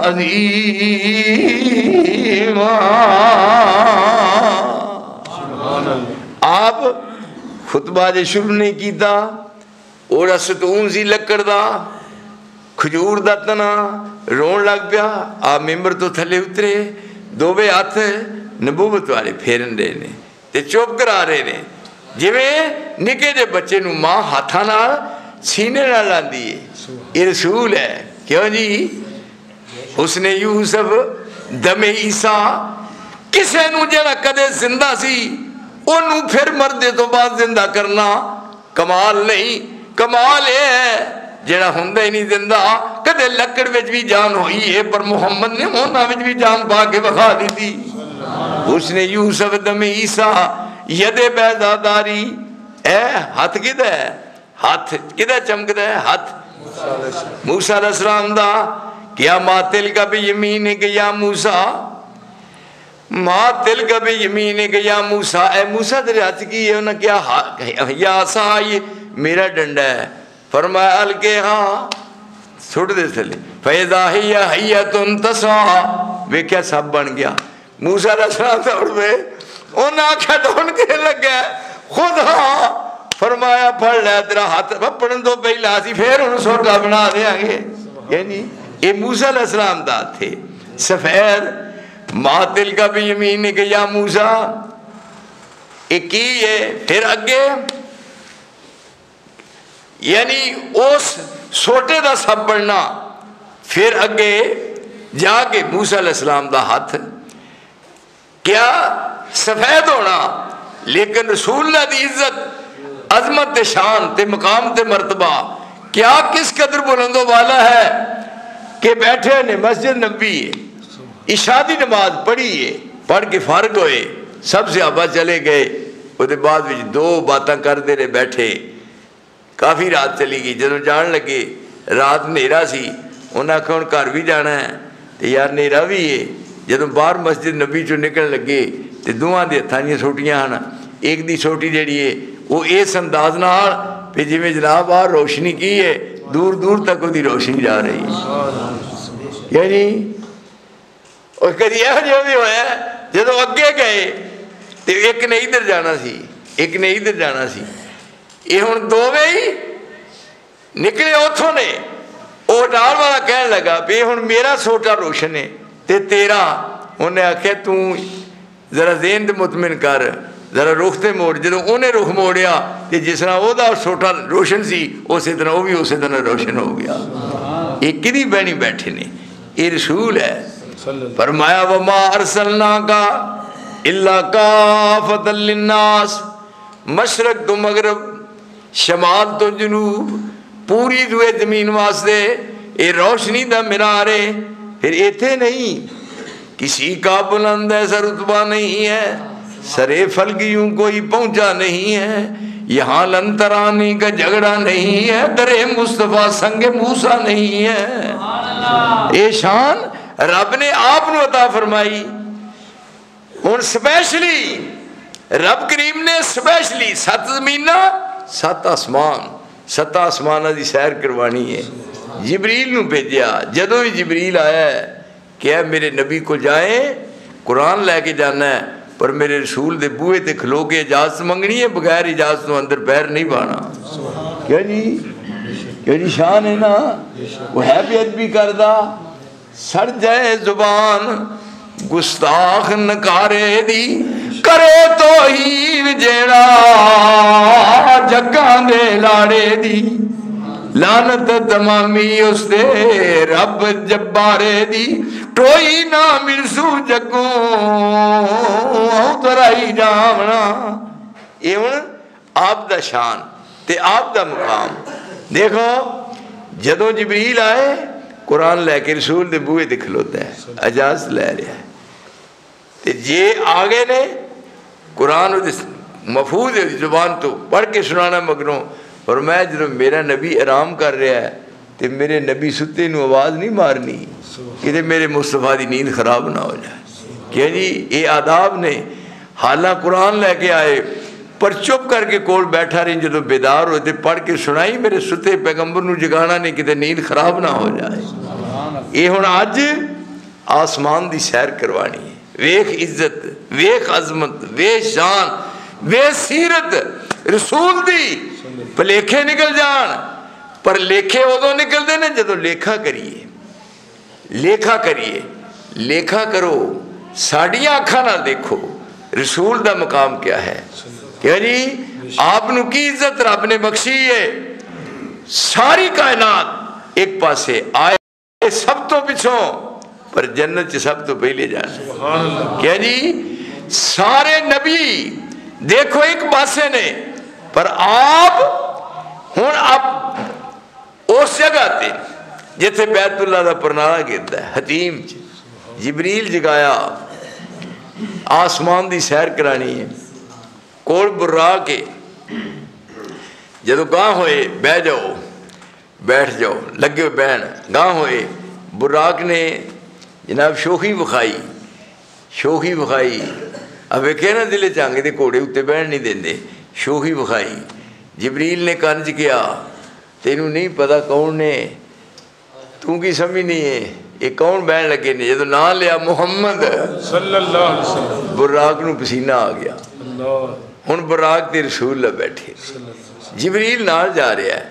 عظیما۔ آپ خطبہ جے شروع نہیں کیتا، اوڑا ستون سی لکڑ دا کھجور دا تنا رون لگ پیا۔ آپ ممبر تو تھلے اترے، دووے ہاتھ نبوت والے پھیرن رہے نے تے چوپ کرا رہے نے، جویں نکے جے بچے نو ماں ہاتھاں نال سینے نال لاندی ہے۔ یہ رسول ہے، کیوں جی؟ حسن یوسف دم عیسیٰ کسے نو جڑا کدے زندہ سی انہوں پھر مردے تو بعد زندہ کرنا کمال نہیں، کمال یہ ہے جڑا ہوندہ ہی نہیں زندہ، کدے لکڑ وچ بھی جان ہوئی ہے، پر محمد نے ہونا وچ بھی جان پا کے بخا دی تھی۔ حسن یوسف دم عیسیٰ ید بیضاداری، اے ہاتھ کدھا ہے؟ ہاتھ کدھا چمکدہ ہے؟ ہاتھ موسیٰ علیہ السلام دا، کیا ما تلک بیمینک یا موسیٰ، ما تلک بیمینک یا موسیٰ، اے موسیٰ تیرے ہاتھ کی ہے انہاں کیا؟ یا عصا، یہ میرا ڈنڈا ہے۔ فرمایا الکے ہاں سٹ دے تھلے، فَإِذَا هِيَ حَيَّةٌ تَسْعَىٰ، وہ کیا سب بن گیا۔ موسیٰ علیہ السلام دوڑ پہ، انہاں آنکھیں ڈھونڈ کے لگ گیا، خدا فرمایا پڑھ لے تیرا ہاتھ پڑھن دو پہلا سی پھر انہوں سوٹا بنا دیا گے۔ یعنی یہ موسیٰ علیہ السلام دا تھے سفید، ما تلک بیمینک یا موسیٰ، ایک کی ہے پھر اگے، یعنی اس سوٹے دا سب بڑھنا، پھر اگے جا کے موسیٰ علیہ السلام دا ہاتھ کیا سفید ہونا، لیکن رسول اللہ دی عزت عظمت تے شان تے مقام تے مرتبہ کیا کس قدر بلندوں والا ہے کہ بیٹھے نے مسجد نبی عشاء دی نماز پڑھی ہے، پڑھ کے فارغ ہوئے، سب صحابہ چلے گئے، وہ دے بعد بھی دو باتاں کر دے رہے بیٹھے، کافی رات چلی گئی، جدوں جان لگے رات نیرا سی، انہاں کہا ان گھر بھی جانا ہے، تو یار نیرا بھی ہے، جدوں باہر مسجد نبی چوں نکل لگے تو دوہاں دے ہتھاں دیاں سوٹیاں ہن، ایک دی سوٹی جڑی ہے وہ اس انداز نال پہ جویں جناب باہر روشنی کی ہے، دور دور تک وہ دی روشنی جا رہی ہے۔ یعنی اور کدی یہ جو بھی ہویا جدوں اگے گئے تو ایک نے ادھر جانا سی ایک نے ادھر جانا سی، یہ ہن دوویں ہی نکلے اتھوں نے، وہ ڈال والا کہنے لگا بھی ہن میرا سوٹا روشن ہے تے تیرا، انہیں آکھے تو ذرا ذہن تے مطمئن کر، ذرا رخ تے موڑ. جدوں انہیں رخ موڑیا تے جس طرح وہ دا سوٹا روشن سی اسی طرح وہ بھی اسی طرح روشن ہو گیا. یہ کدی بہنی بیٹھے نے, یہ رسول ہے. فرمایا وما ارسلناک الا کافۃ للناس, مشرق تو مغرب شمال تو جنوب پوری دوئے زمین واسطے یہ روشنی دا مینار ہے. پھر ایتھے نہیں, کسی کا بلند ایسا رتبہ نہیں ہے, سرے فلکیوں کوئی پہنچا نہیں ہے, یہاں لنترانی کا جھگڑا نہیں ہے, درے مصطفیٰ سنگ موسیٰ نہیں ہے. یہ شان رب نے آپ نو عطا فرمائی. ہن سپیشلی رب کریم نے سپیشلی 7 زمینہ 7 آسمان 7 آسمانہ دی سیر کروانی ہے. جبریل نو بھیجیا. جدوں ہی جبریل آیا ہے کہ اے میرے نبی کو جائیں, قرآن لے کے جانا ہے, پر میرے رسول دے بوئے تے کھلو کے اجازت منگنی ہے, بغیر اجازت تو اندر پیر نہیں بانا. کیا جی شان ہے نا. وہ ہے بھی ادبی کردہ, سڑ جائے زبان گستاخ نکارے دی, کرے توہین جیڑا جگاں دے لاڑے دی, لعنت تمامی اس دے رب جبارے دی, ٹوئی نہ مرسو جگوں ترائی جامنا. یہ ہن آپ دا شان تے آپ دا مقام. دیکھو جدوں جبریل آئے قرآن لے کے رسول دے بوئے تے کھلوتا ہے, اجازت لے رہا ہے. تے جے آگے نے قرآن محفوظ ہے زبان تو پڑھ کے سنانا مگروں. اور میں جب میرا نبی آرام کر رہا ہے تو میرے نبی ستے نو آواز نہیں مارنی کہ میرے مصطفیٰ دی نیند خراب نہ ہو جائے. کہ جی یہ آداب نے. حالہ قرآن لے کے آئے پر چپ کر کے کول بیٹھا رہی, جدو بیدار ہوتے پڑھ کے سنائی میرے ستے پیغمبر نو جگانا نہیں کہ نیند خراب نہ ہو جائے. یہ ہن اج آسمان دی سیر کروانی ہے. ویخ عزت, ویخ عظمت, ویخ شان, ویخ سیرت رسول دی. پلیکھے نکل جان, پر لیکھے ادو نکلتے ہیں جدو لیکھا کریے. لیکھا کریے, لیکھا کرو, ساڑیاں آنکھاں نہ دیکھو رسول دا مقام کیا ہے. کیا جی آپ نو کی عزت رب نے بخشی ہے. ساری کائنات ایک پاسے آئے سب تو پچھوں, پر جنت سب تو پہلے جانا. کیا جی سارے نبی دیکھو ایک پاسے نے, پر آپ ہن آپ اس جگہ تے جیسے بیت اللہ دا پرنارا گرتا ہے حتیم چ, جبریل جگایا, آسمان دی سیر کرانی ہے. کول برا کے جدو گاہ ہوئے بہ جاؤ, بیٹھ جاؤ, لگے ہوئے بہن گاہ ہوئے. براق نے جناب شوخی بخائی, شوخی بخائی. اب ویکھے نا دلے چانگے دے کوڑے اتے بہن نہیں دیندے. شوخی بخائی. جبریل نے کنج کیا, تینوں نہیں پتا کون نے, تو کی سمجھ نہیں ہے یہ کون بہن لگے نے. جدو نام لیا محمد صلی اللہ علیہ وسلم, براق نو پسینہ آ گیا. ہن براق تے رسول اللہ بیٹھے, جبریل نال جا رہا ہے.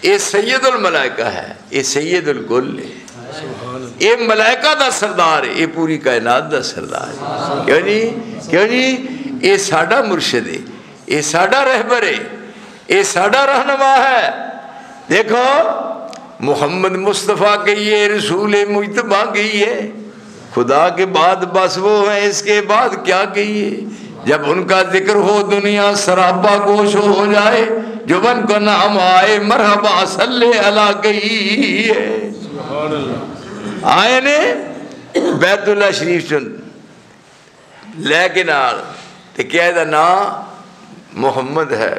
یہ سید الملائکہ ہے, یہ سید الکل ہے, یہ ملائکہ دا سردار ہے, یہ پوری کائنات دا سردار ہے. کیوں جی, کیوں جی یہ ساڈا مرشد ہے, یہ ساڈا رہبر ہے, یہ ساڈا رہنما ہے. دیکھو محمد مصطفیٰ کہیے, رسول مجتبیٰ کہیے, خدا کے بعد بس وہ ہیں, اس کے بعد کیا کہیے. جب ان کا ذکر ہو دنیا سراپا گوش ہو جائے, جو ان کا نام آئے مرحبا صلی اللہ کہیے. آئے نے بیت اللہ شریف چند لے کے نال تے کیا دا نام محمد ہے.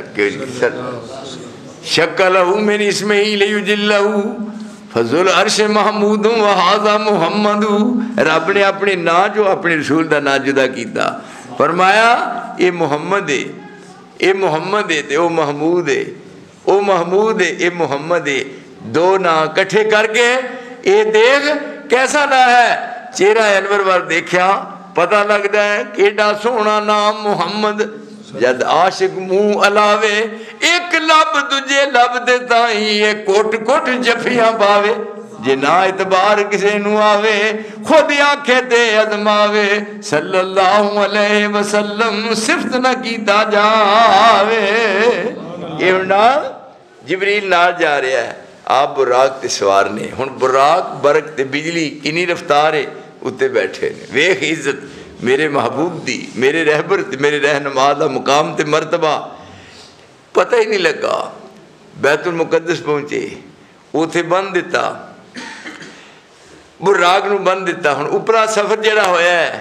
شکلہو من اسمہ لیجلہو فضل عرش محمود و حاضر محمد. رب نے اپنے نا جو اپنے رسول دا نا جدا کیتا, فرمایا یہ محمد ہے, یہ محمد ہے تے او محمود ہے, او محمود ہے اے محمد ہے. دو نا کٹھے کر کے اے دیکھ کیسا نا ہے. چہرہ انور وال دیکھیا پتہ لگتا ہے کیڈا سونا نام محمد. جد عاشق منہ علاوے ایک لب دجے لب دے تائیں یہ کوٹ کوٹ جفیاں پاوے. جے نا اعتبار کسے نو آوے خود آنکھے تے ازماوے صلی اللہ علیہ وسلم صفت نہ کیتا جاوے. یہ نال جبریل نال جا رہا ہے آپ براق تے سوار نے. ہن براق برق تے بجلی کنی رفتار ہے اتے بیٹھے نے. ویکھ عزت میرے محبوب دی میرے رہبر تے میرے رہنما دا مقام تے مرتبہ. پتہ ہی نہیں لگا بیت المقدس پہنچے اوتھے بند دیتا براق نو بند دیتا. ہن اوپرا سفر جڑا ہویا ہے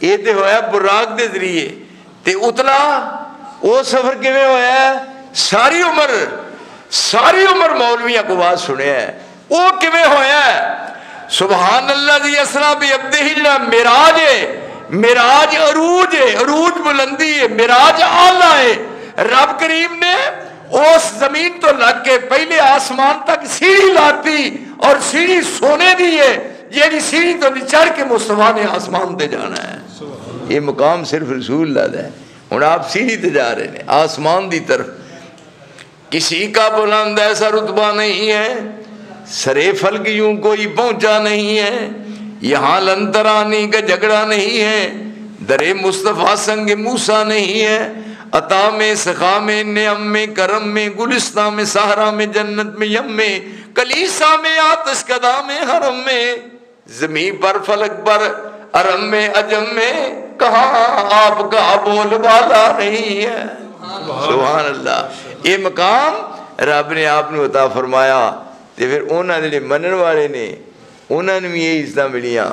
یہ تے ہویا براق دے ذریعے تے اتلا وہ سفر کیویں ہویا ہے ساری عمر مولویاں کو بات سنے ہے وہ کیویں ہویا ہے. سبحان اللہ دی اسرا بھی عبدہ جڑا معراج ہے معراج عروج ہے عروج بلندی ہے معراج اعلیٰ ہے. رب کریم نے اس زمین تو لگ کے پہلے آسمان تک سیڑھی لاتی اور سیڑھی سونے دی ہے. یہ سیڑھی تو چڑھ کے مصطفیٰ نے آسمان تے جانا ہے. یہ مقام صرف رسول اللہ ہے. ہن آپ سیڑھی تے جا رہے ہیں آسمان دی طرف. کسی کا بلند ایسا رتبہ نہیں ہے سرے فلک یوں کوئی پہنچا نہیں ہے. یہاں لنترانی کا جھگڑا نہیں ہے درے مصطفیٰ سنگ موسیٰ نہیں ہے. عطا میں سخا میں نعم میں کرم میں گلستان میں صحرا میں جنت میں یم میں کلیسا میں آتش کدا میں حرم میں زمین پر فلک پر ارم میں عجم میں کہاں آپ کا بول بالا نہیں ہے. سبحان اللہ. یہ مقام رب نے آپ نے عطا فرمایا تے پھر انہاں دے منن والے نے انہاں نوں یہ عزتاں ملیاں.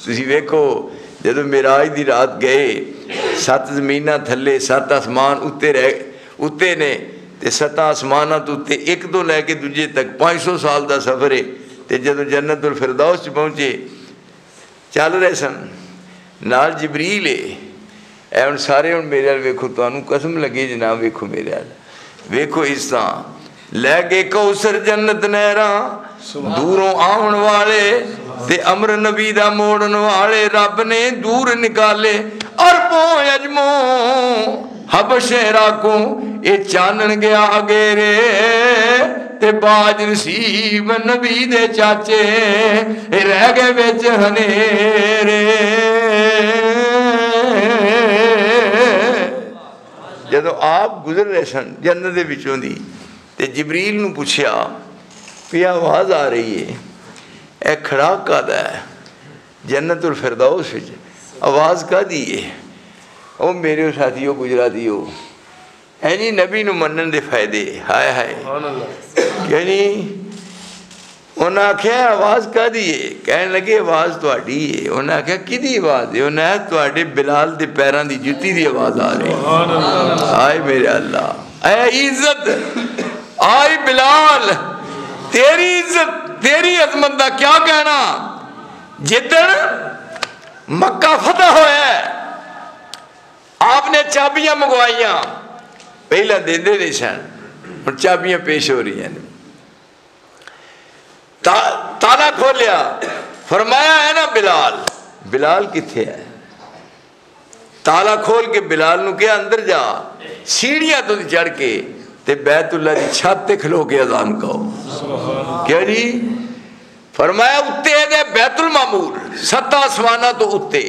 تسی ویکھو جدو معراج دی رات گئے 7 زمیناں تھلے 7 آسمان اتے نے تے 7 آسماناں تو اتے ایک تو لے کے دوجے تک 500 سال دا سفر ہے. تے جدو جنت الفردوس پہنچے چل رہے سن نال جبریل ہے. اے ہن سارے ہن میرے ال ویکھو تانوں قسم لگی جناب ویکھو میرے ال ویکھو اس طرح لے کے کوثر جنت نہراں دوروں آون والے تے امر نبی دا موڑن والے رب نے دور نکالے عربوں اجموں حبش عراقوں اے چانن گیا گیرے تے باج نصیب نبی دے چاچے رہ گئے وچ ہنیرے. جدو آپ گزر رہے سن جنت دے وچوں دی تے جبریل نو پوچھیا پہ آواز آ رہی ہے اے کھڑا کدا ہے جنت الفردوس وچ آواز کا دی ہے. او میرے ساتھیو گجراتیو ہے جی نبی نو منن دے فائدے ہائے ہائے کہ نہیں. انہاں آکھیا آواز کا دی ہے کہنے لگے آواز تہاڈی ہے. انہاں آکھیا کدی آواز ہے. انہاں تہاڈے بلال دے پیراں دی جُتی دی آواز آ رہی ہے. ہائے میرے اللہ اے عزت آئی بلال تیری عزت تیری عظمت دا کیا کہنا. جدن مکہ فتح ہویا ہے آپ نے چابیاں منگوائیاں پہلا دیندے نہیں سن اور چابیاں پیش ہو رہی ہیں. تالا کھولیا فرمایا ہے نا بلال. بلال کتھے ہے. تالا کھول کے بلال نو کیا اندر جا سیڑھیاں تو چڑھ کے تے بیت اللہ دی چھت تے کھلو کے اذان کہو. کیا جی فرمایا اتے دے بیت المعمور 7 آسمانہ تو اتے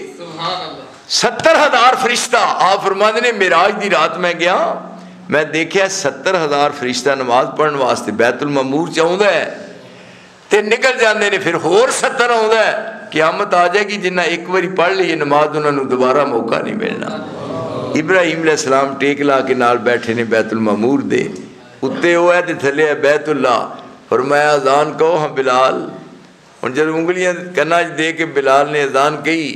70,000 فرشتہ. آپ فرماتے نے معراج دی رات میں گیا میں دیکھیا 70,000 فرشتہ نماز پڑھن واسطے بیت المعمور چاہوندا ہے تے نکل جاندے نے پھر ہور 70 آوندا ہے. قیامت آ جائے گی جنہ ایک باری پڑھ لی نماز انہوں نے دوبارہ موقع نہیں ملنا. ابراہیم علیہ السلام ٹیک لا کے نال بیٹھے نے بیت المعمور دے اتے ہوا ہے تے تھلے ہے بیت اللہ. فرمایا اذان کہو ہاں بلال. ہن جب انگلیاں کنا دے کے بلال نے اذان کہی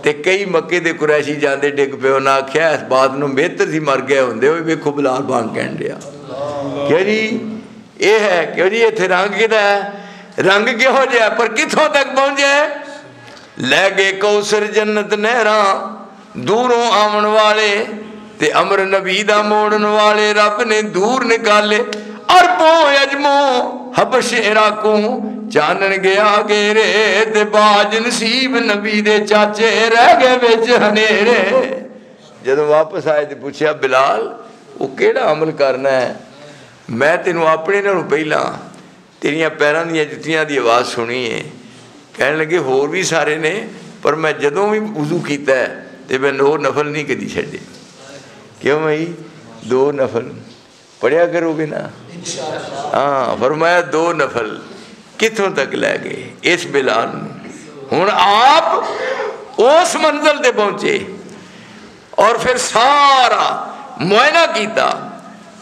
تے کئی مکے دے قریشی جاندے ڈگ پے. انہاں آکھیا اس بات نو بہتر سی مر گئے ہوندے ہوئے ویکھو بلال بانگ کہن ڈیا. کہ جی یہ ہے کہ جی ایتھے رنگ کدا ہے رنگ کہو جائے پر کتھوں تک پہنچے. لے گے کوثر جنت نہراں دوروں آون والے تے امر نبی دا موڑن والے رب نے دور نکالے. عربوں اجموں حبش عراقوں چانن گیا گیرے تے باج نصیب نبی دے چاچے رہ گئے وچ ہنیرے. جدو واپس آئے تے پوچھیا بلال وہ کیڑا عمل کرنا ہے. میں تینوں اپنے نالوں پہلا تیریاں پیراں دیاں جتیاں دی آواز سنی ہے. کہنے لگے ہور بھی سارے نے پر میں جدوں بھی وضو کیتا ہے تے میں 2 نفل نہیں کدی چھڈے. کیوں بھائی 2 نفل پڑھیا کرو گے نا. ہاں فرمایا 2 نفل کتوں تک لے گئے اس بلال. ہوں آپ اس منزل تے پہنچے اور پھر سارا معائنہ کیتا.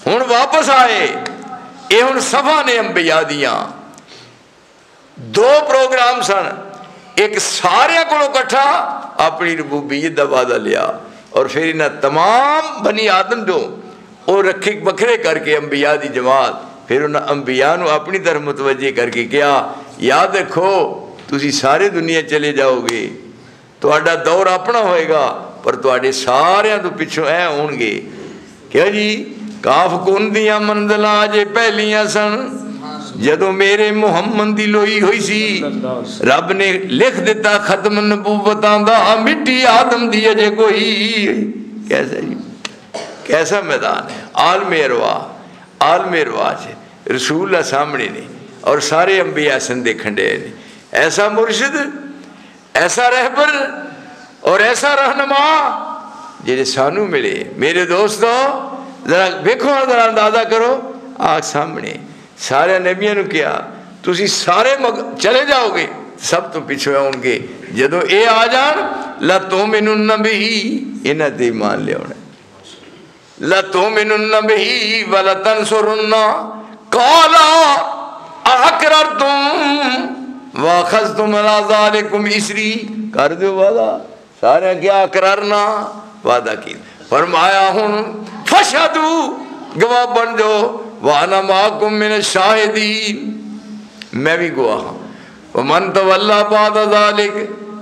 ہوں واپس آئے. یہ ہوں صفحہ نے انبیاء دیاں 2 پروگرام سن. ایک سارے کو کٹھا اپنی ربوبیت دا وعدہ لیا اور پھر انہاں تمام بنی آدم جو وہ رکھے بکھرے کر کے انبیاء دی جماعت پھر انہاں انبیاء نو اپنی طرف متوجہ کر کے کیا یاد رکھو تسی سارے دنیا چلے جاؤ گے تہاڈا دور اپنا ہوئے گا پر تہاڈے سارے تو پچھوں اے ہون گے. کیا جی کاف کن دیاں منزلاں جے پہلیاں سن جدوں میرے محمد دی لوئی ہوئی سی رب نے لکھ دیتا ختم نبوتاں دا مٹی آدم دی اجے کوئی. کیسا جی کیسا میدان ہے. عالم ارواح سے رسول اللہ سامنے نے اور سارے انبیاء سن دیکھن دے نے. ایسا مرشد ایسا رہبر اور ایسا رہنما جڑے سانو ملے. میرے دوستو ذرا دیکھو ذرا اندازہ کرو آگ سامنے سارے نبیوں نے کیا تسی سارے چلے جاؤ گے سب تو پیچھے آؤں گے. جدو اے آ جان لَتُؤْمِنُنَّ بِهِ انہاں تے ایمان لے آنا. لَتُؤْمِنُنَّ بِهِ وَلَتَنْصُرُنَّ قَالَ أَقْرَرْتُمْ وَأَخَذْتُمْ عَلَىٰ ذَلِكُمْ إِصْرِي. کر دو وعدہ سارے کیا اقرارنا وعدہ کی. فرمایا ہوں فَشْهَدُوا گواہ بن جاؤ وَأَنَا مَعَكُمْ مِنَ الشَّاهِدِينَ میں بھی گواہ ہوں. وَمَنْ تَوَلَّىٰ بَعْدَ ذَلِكَ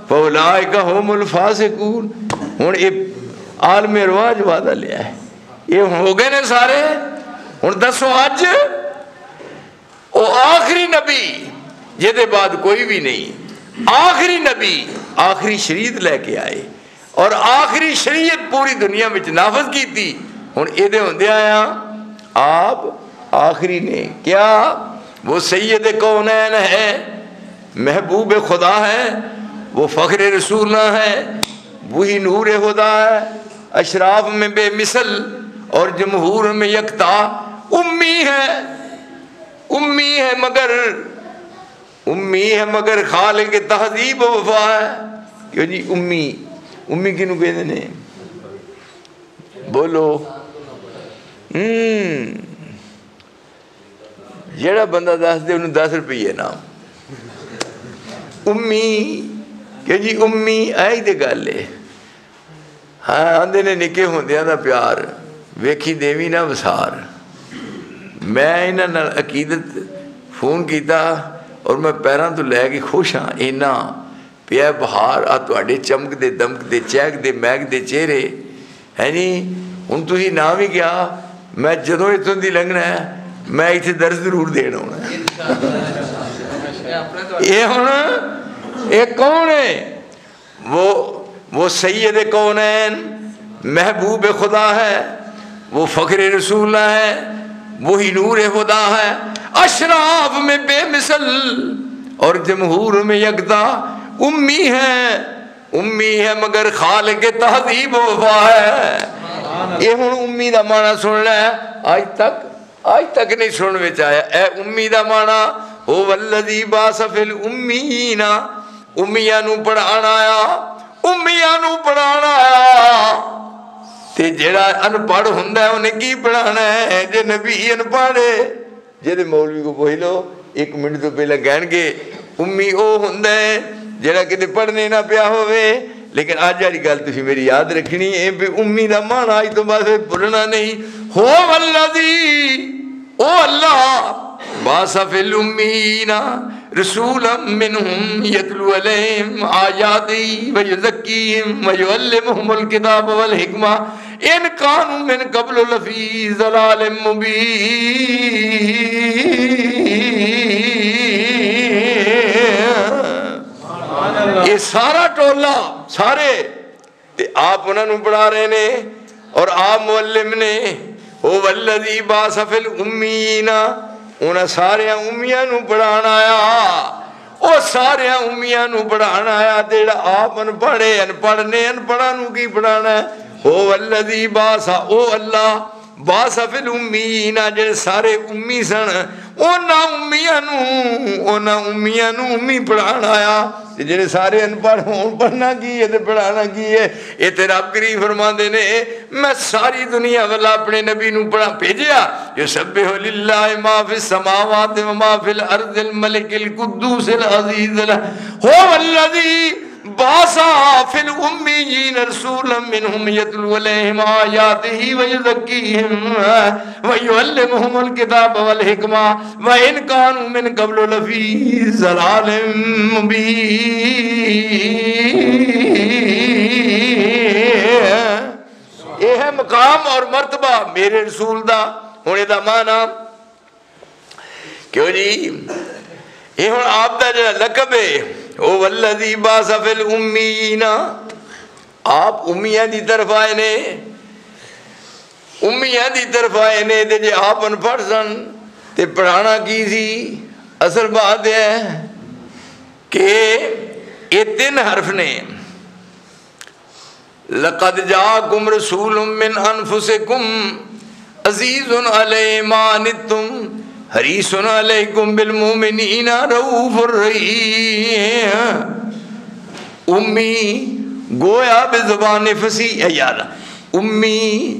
فَأُولَٰئِكَ هُمُ الْفَاسِقُونَ. ہوں یہ عالم رواج وعدہ لیا ہے. یہ ہو گئے نے سارے. ہوں دسو اج وہ آخری نبی جہدے بعد کوئی بھی نہیں آخری نبی آخری شریعت لے کے آئے اور آخری شریعت پوری دنیا میں نافذ کی تھی. ہوں یہ ہوندے آیا آپ آخری نے کیا وہ سید کونین ہے محبوب خدا ہے وہ فخر رسول ہے وہی نور خدا ہے اشراف میں بے مثل اور جمہور میں یکتا. امی ہے مگر خالق تہذیب و وفا ہے. کیوں جی امی کنوں کہتے ہیں بولو. جیڑا بندہ دس دے انہوں 10 روپیے نام امی. کہ جی امی آئی دے گل ہے. ہاں آندے نے نکے ہوندیاں دا پیار ویکھی دیوی نہ وسار. میں انہاں نال عقیدت فون کیتا اور میں پیراں تو لے کے خوش ہاں. اینا پیا بہار آ تواڈے چمک دے دمک دے چہک دے میک دے چہرے ہے نی. ہن تسی نہ بھی کیا میں جدوں اتوں دی لنگنا ہے میں اتنے درس ضرور دینا ہونا. یہ ہوں یہ کون ہے وہ سید کونین محبوب خدا ہے وہ فخر رسول ہے وہی نور خدا ہے اشراف میں بے مثل اور جمہور میں یکتا. امی ہے مگر خالق تہذیب و وفا ہے. یہ ہوں امی دا معنی سن لے. آج تک نہیں سن وچ آیا. اے امی دا معنی هو الذی بعث فی الامین امیاں نو پڑھانا آیا. تے جڑا ان پڑھ ہوندا ہے انہیں کی پڑھانا ہے جے نبی ان پڑھے جے مولوی کو پوچھ لو 1 منٹ تو پہلے کہن گے امی او ہوندا ہے جڑا کدے پڑھنے نہ پیا ہوئے. لیکن آج والی گل تسی میری یاد رکھنی ہے بھی امی دا معنی اج تو بعد بھولنا نہیں. هو الذی او اللہ بعث فی الامین رسولا منہم یتلو علیہم آیاتی ویزکیہم ویعلمہم الکتاب والحکمہ ان کانوا من قبل لفی ضلال مبین. یہ سارا ٹولہ سارے آپ انہوں نے پڑھا رہے نے اور آپ معلم نے. هو الذی بعث فی الامین انہاں سارے امیاں نو پڑھان آیا او سارے امیاں نو پڑھان آیا جیڑا آپ ان پڑھے ان پڑھنے ان پڑھا نو کی پڑھانا ہے هو الذی باسا او اللہ باسا فی الامیین جڑے سارے امی سن اونا امیاں نو امی پڑھان آیا جڑے سارے ان پڑھ ہون پڑھنا کی ہے تے پڑھانا کی ہے یہ تے رب کریم فرماندے نے میں ساری دنیا والا اپنے نبی نو پڑھا بھیجیا یسبح للہ ما فی السماوات و ما فی الارض الملک القدوس العزیز هو الذی باسا فی الامیین رسولا منہم یتلو علیہم آیاتہ ویزکیہم ویعلمہم الکتاب والحکمہ وإن كانوا من قبل لفی ضلال مبین یہ ہے مقام اور مرتبہ میرے رسول دا ہونے دا معنی کیوں جی یہ ہون آپ دا جو لقب ہے او والذی باس فی الامیین آپ امیہ دی طرف آئے نے امیہ دی طرف آئے نے تے جے آپ ان پڑھ سن تے پڑھانا کی سی اصل بات ہے کہ یہ 3 حرف نے لقد جاءکم رسول من انفسکم عزیز علیہ ما عنتم حریص علیکم بالمومنین رؤوف الرحیم امی گویا بے زبان فصیح یار امی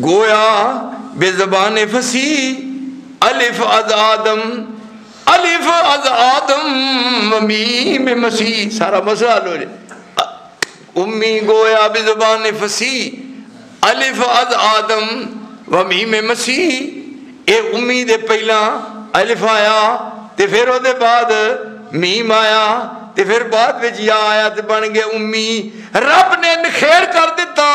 گویا بے زبان فصیح الف از آدم و میم مسیح سارا مسئلہ حل ہو جائے امی گویا بے زبان فصیح الف از آدم و میم مسیح اے امی دے پہلا الف آیا تے پھر او دے بعد میم آیا تے پھر بعد وچ یا آیا تے بن گیا امی رب نے نخیر کر دیتا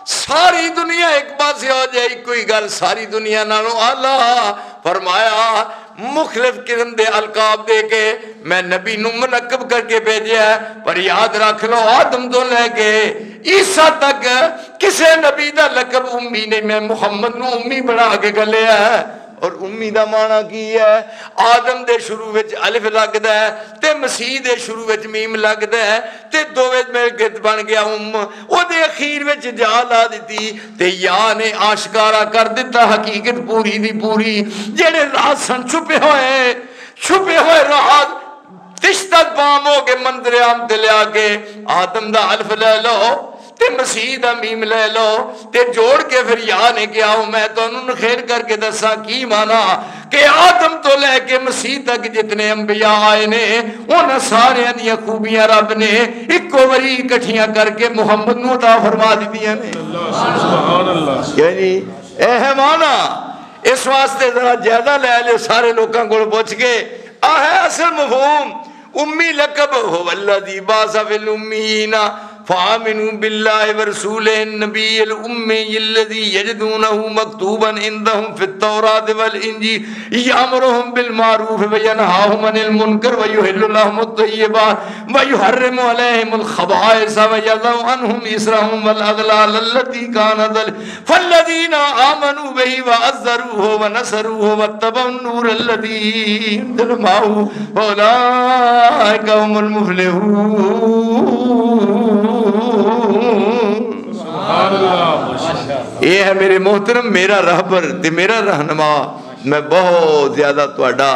ساری دنیا ایک پاس ہو جائے کوئی گل ساری دنیا نالوں اعلیٰ فرمایا مختلف قسم دے القاب دے کے میں نبی نو ملقب کر کے بھیجیا ہے پر یاد رکھ لو آدم تو لے کے عیسیٰ تک کسے نبی دا لقب امی نہیں میں محمد نو امی بنا کے گلے ہے اور امی دا معنی کی ہے آدم دے شروع وچ الف لگ دا ہے تے مسیح دے شروع وچ میم لگ دا ہے تے دو وچ مل کے بن گیا او دے اخیر وچ جا لا دیتی تے یا نے آشکارا کر دیتا حقیقت پوری دی پوری جڑے راز سن چھپے ہوئے راز تشتت بام ہو کے مندر عام تے لیا کے آدم دا الف لے لو تے مسیح دا میم لے لو تے جوڑ کے پھر یا نے کیا ہوں میں تو انہوں خیر کر کے دسا کی مانا کہ آدم تو لے کے مسیح تک جتنے انبیاء آئے نے انہاں سارے دیا خوبیاں رب نے ایک وری اکٹھیاں کر کے محمد نو عطا فرما دیتیاں نے سبحان اللہ یعنی اے ہے مانا اس واسطے ذرا زیادہ لے لے سارے لوگاں کو پوچھ کے آہے اصل مفہوم امی لقب ہو والذی باس فی الامیین فآمنوا باللہ ورسولہ النبی الأمی الذی یجدونہ مکتوبا عندہم فی التوراۃ والانجیل یامرہم بالمعروف وینہاہم عن المنکر ویحل لہم الطیبات ویحرم علیہم الخبائث ویضع عنہم اسرہم والاغلال التي كانت فالذین آمنوا بہ وعزروہ ونصروہ واتبعوا النور الذی انزل معہ فاولئک هم المفلحون یہ ہے میرے محترم میرا رہبر تے میرا رہنما میں بہت زیادہ توڑا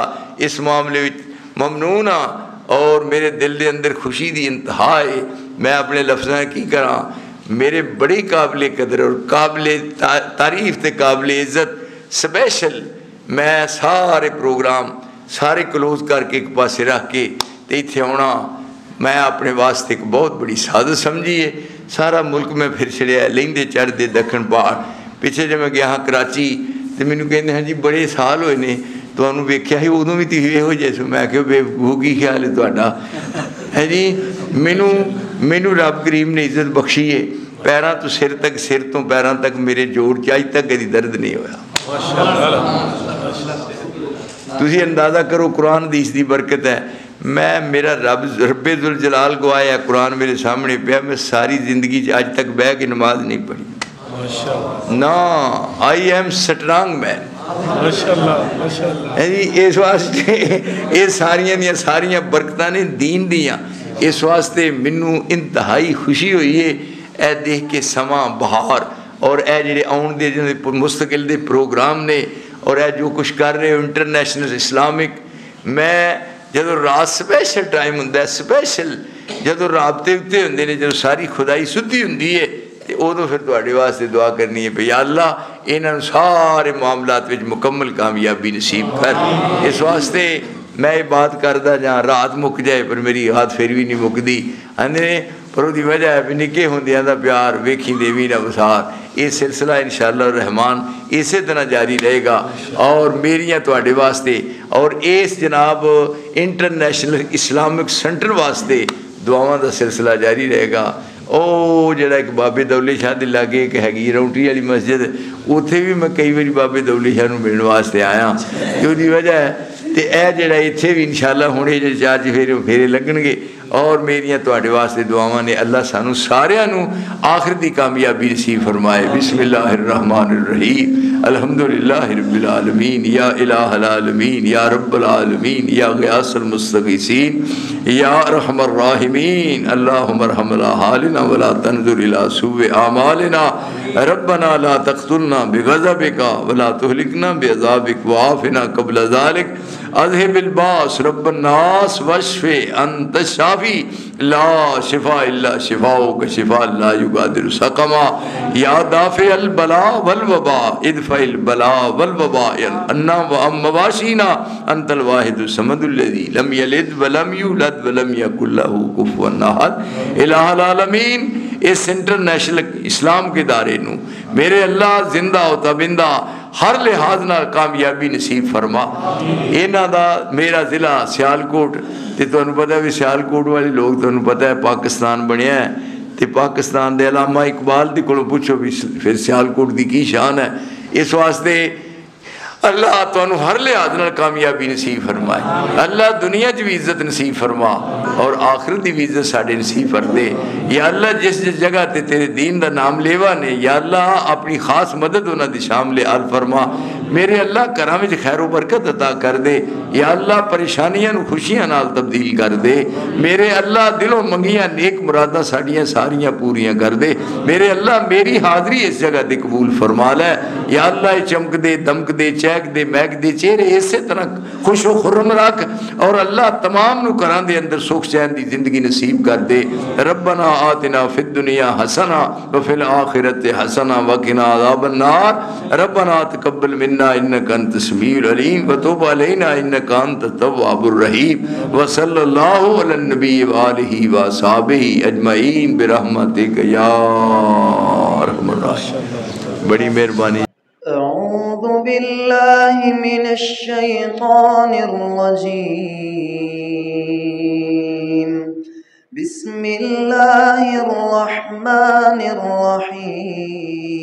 اس معاملے ممنون ہاں اور میرے دل دے اندر خوشی دی انتہا ہے میں اپنے لفظاں کی کراں میرے بڑی قابل قدر اور قابل تعریف تے قابل عزت سپیشل میں سارے پروگرام سارے کلوز کر کے ایک پاسے رکھ کے تے ایتھے ہونا میں اپنے واسطے ایک بہت بڑی سعادت سمجھیے سارا ملک میں پھر چڑھیا لیندے چڑھ دے دکھن پہاڑ پیچھے جب میں گیا ہاں کراچی تو مینوں کہندے ہیں جی بڑے سال ہوئے نے تانوں ویکھیا ہی ادوں بھی تی ہو جیسے میں کہ بے کی خیال ہے تہاڈا ہے جی مینوں رب کریم نے عزت بخشی ہے پیراں تو سر تک سر تو پیراں تک میرے جوڑ چاہی تک کدی درد نہیں ہویا تسی اندازہ کرو قرآن حدیث دی برکت ہے میں میرا رب ذوالجلال کو آیا قرآن میرے سامنے پیا میں ساری زندگی آج تک بہ کے نماز نہیں پڑھی نا آئی ایم سٹرانگ مین ماشاءاللہ ماشاءاللہ جی اس واسطے یہ ساریاں برکتاں نے دین دیاں. اس واسطے مینوں انتہائی خوشی ہوئی ہے اے دیکھ کے سماں بہار اور اے جڑے آن دے مستقل دے پروگرام نے اور اے جو کچھ کر رہے ہو انٹرنیشنل اسلامک. میں جدو رات سپیشل ٹائم ہوں سپیشل جدو رابطے اتنے ہوں نے جدو ساری خدائی سدھی ہوں تو ادو پھر تواڈے واسطے دعا کرنی ہے یا اللہ انہاں سارے معاملات وچ مکمل کامیابی نصیب کر. اس واسطے میں یہ بات کردا جہاں رات مک جائے پر میری یاد پھر بھی نہیں مکدی آندے پر وہ وجہ ہے بھی نکے ہوندیاں دا پیار ویکھی دیوی دا وسار. یہ سلسلہ انشاءاللہ الرحمن اسی طرح جاری رہے گا اور میریاں تواڈے واسطے اور اس جناب انٹرنیشنل اسلامک سینٹر واسطے دعاواں دا سلسلہ جاری رہے گا. او جڑا ایک بابے دولے شاہ دے لاگے ایک ہے رونٹی والی مسجد اتنے بھی میں کئی باری بابے دولے شاہ نوں ملن واسطے آیا کہ دی وجہ ہے تے اے جڑا اتنے بھی انشاءاللہ ہونے جو چار پھیرے لگن گے اور میریاں تواڈے واسطے دعاواں نے. اللہ سانو ساریاں نو آخرت دی کامیابی نصیب فرمائے. بسم اللہ الرحمن الرحیم الحمدللہ رب العالمین یا الہ العالمین یا رب العالمین یا غیاث المستغیثین یا ارحم الراحمین. اللہم ارحم حالنا ولا تنظر الى سوء اعمالنا ربنا لا تقتلنا بغضبک ولا تهلكنا بعذابک وعافنا قبل ذلك اذهب الباس رب الناس واشف انت الشافی لا شفاء الا شفاؤک شفاء لا یغادر سقما یا دافع البلاء والوباء ادفع البلاء والوباء عنا وعن مواشینا انت الواحد الصمد الذی لم یلد ولم یولد ولم یکن له کفوا احد. الہ العالمین اس انٹرنیشنل اسلام کے دارے نو میرے اللہ زندہ و تابندہ ہر لحاظ نہ کامیابی نصیب فرما. انہاں دا میرا ضلع سیالکوٹ تے تانوں پتہ ہے سیالکوٹ والے لوگ تانوں پتہ ہے پاکستان بنیا ہے تے پاکستان دے علامہ اقبال دی کولوں پوچھو بھی پھر سیالکوٹ دی کی شان ہے. اس واسطے اللہ تانوں ہر لحاظ نال کامیابی نصیب فرمائے. اللہ دنیا چ بھی عزت نصیب فرما اور آخرت دی بھی عزت ساڈے نصیب کر دے. یا اللہ جس جگہ تے تیرے دین دا نام لیوا نے یا اللہ اپنی خاص مدد انہاں دی شامل حال فرما. میرے اللہ گھراں وچ خیر و برکت عطا کر دے. یا اللہ پریشانیاں نو خوشیاں نال تبدیل کر دے. میرے اللہ دلوں منگیاں نیک مراداں ساڈیاں ساریاں پوریاں کر دے. میرے اللہ میری حاضری اس جگہ تے قبول فرما لے. یا اللہ چمک دے دمک دے چہک دے مہک دے چہرے اسی طرح خوش و خرم رکھ اور اللہ تمام نو گھراں دے اندر سکھ چین دی زندگی نصیب کر دے. ربنا آتنا فی الدنیا حسنہ وفی الآخرت حسنہ وقنا عذاب النار. ربنا تقبل منا انک انت السمیع العلیم وتوب علینا انک انت التواب الرحیم. وصلی اللہ علی النبی وآلہ وصحبہ اجمعین برحمتک یا ارحم الراحمین. بڑی مہربانی. اعوذ باللہ من الشیطان الرجیم. بسم اللہ الرحمن الرحیم.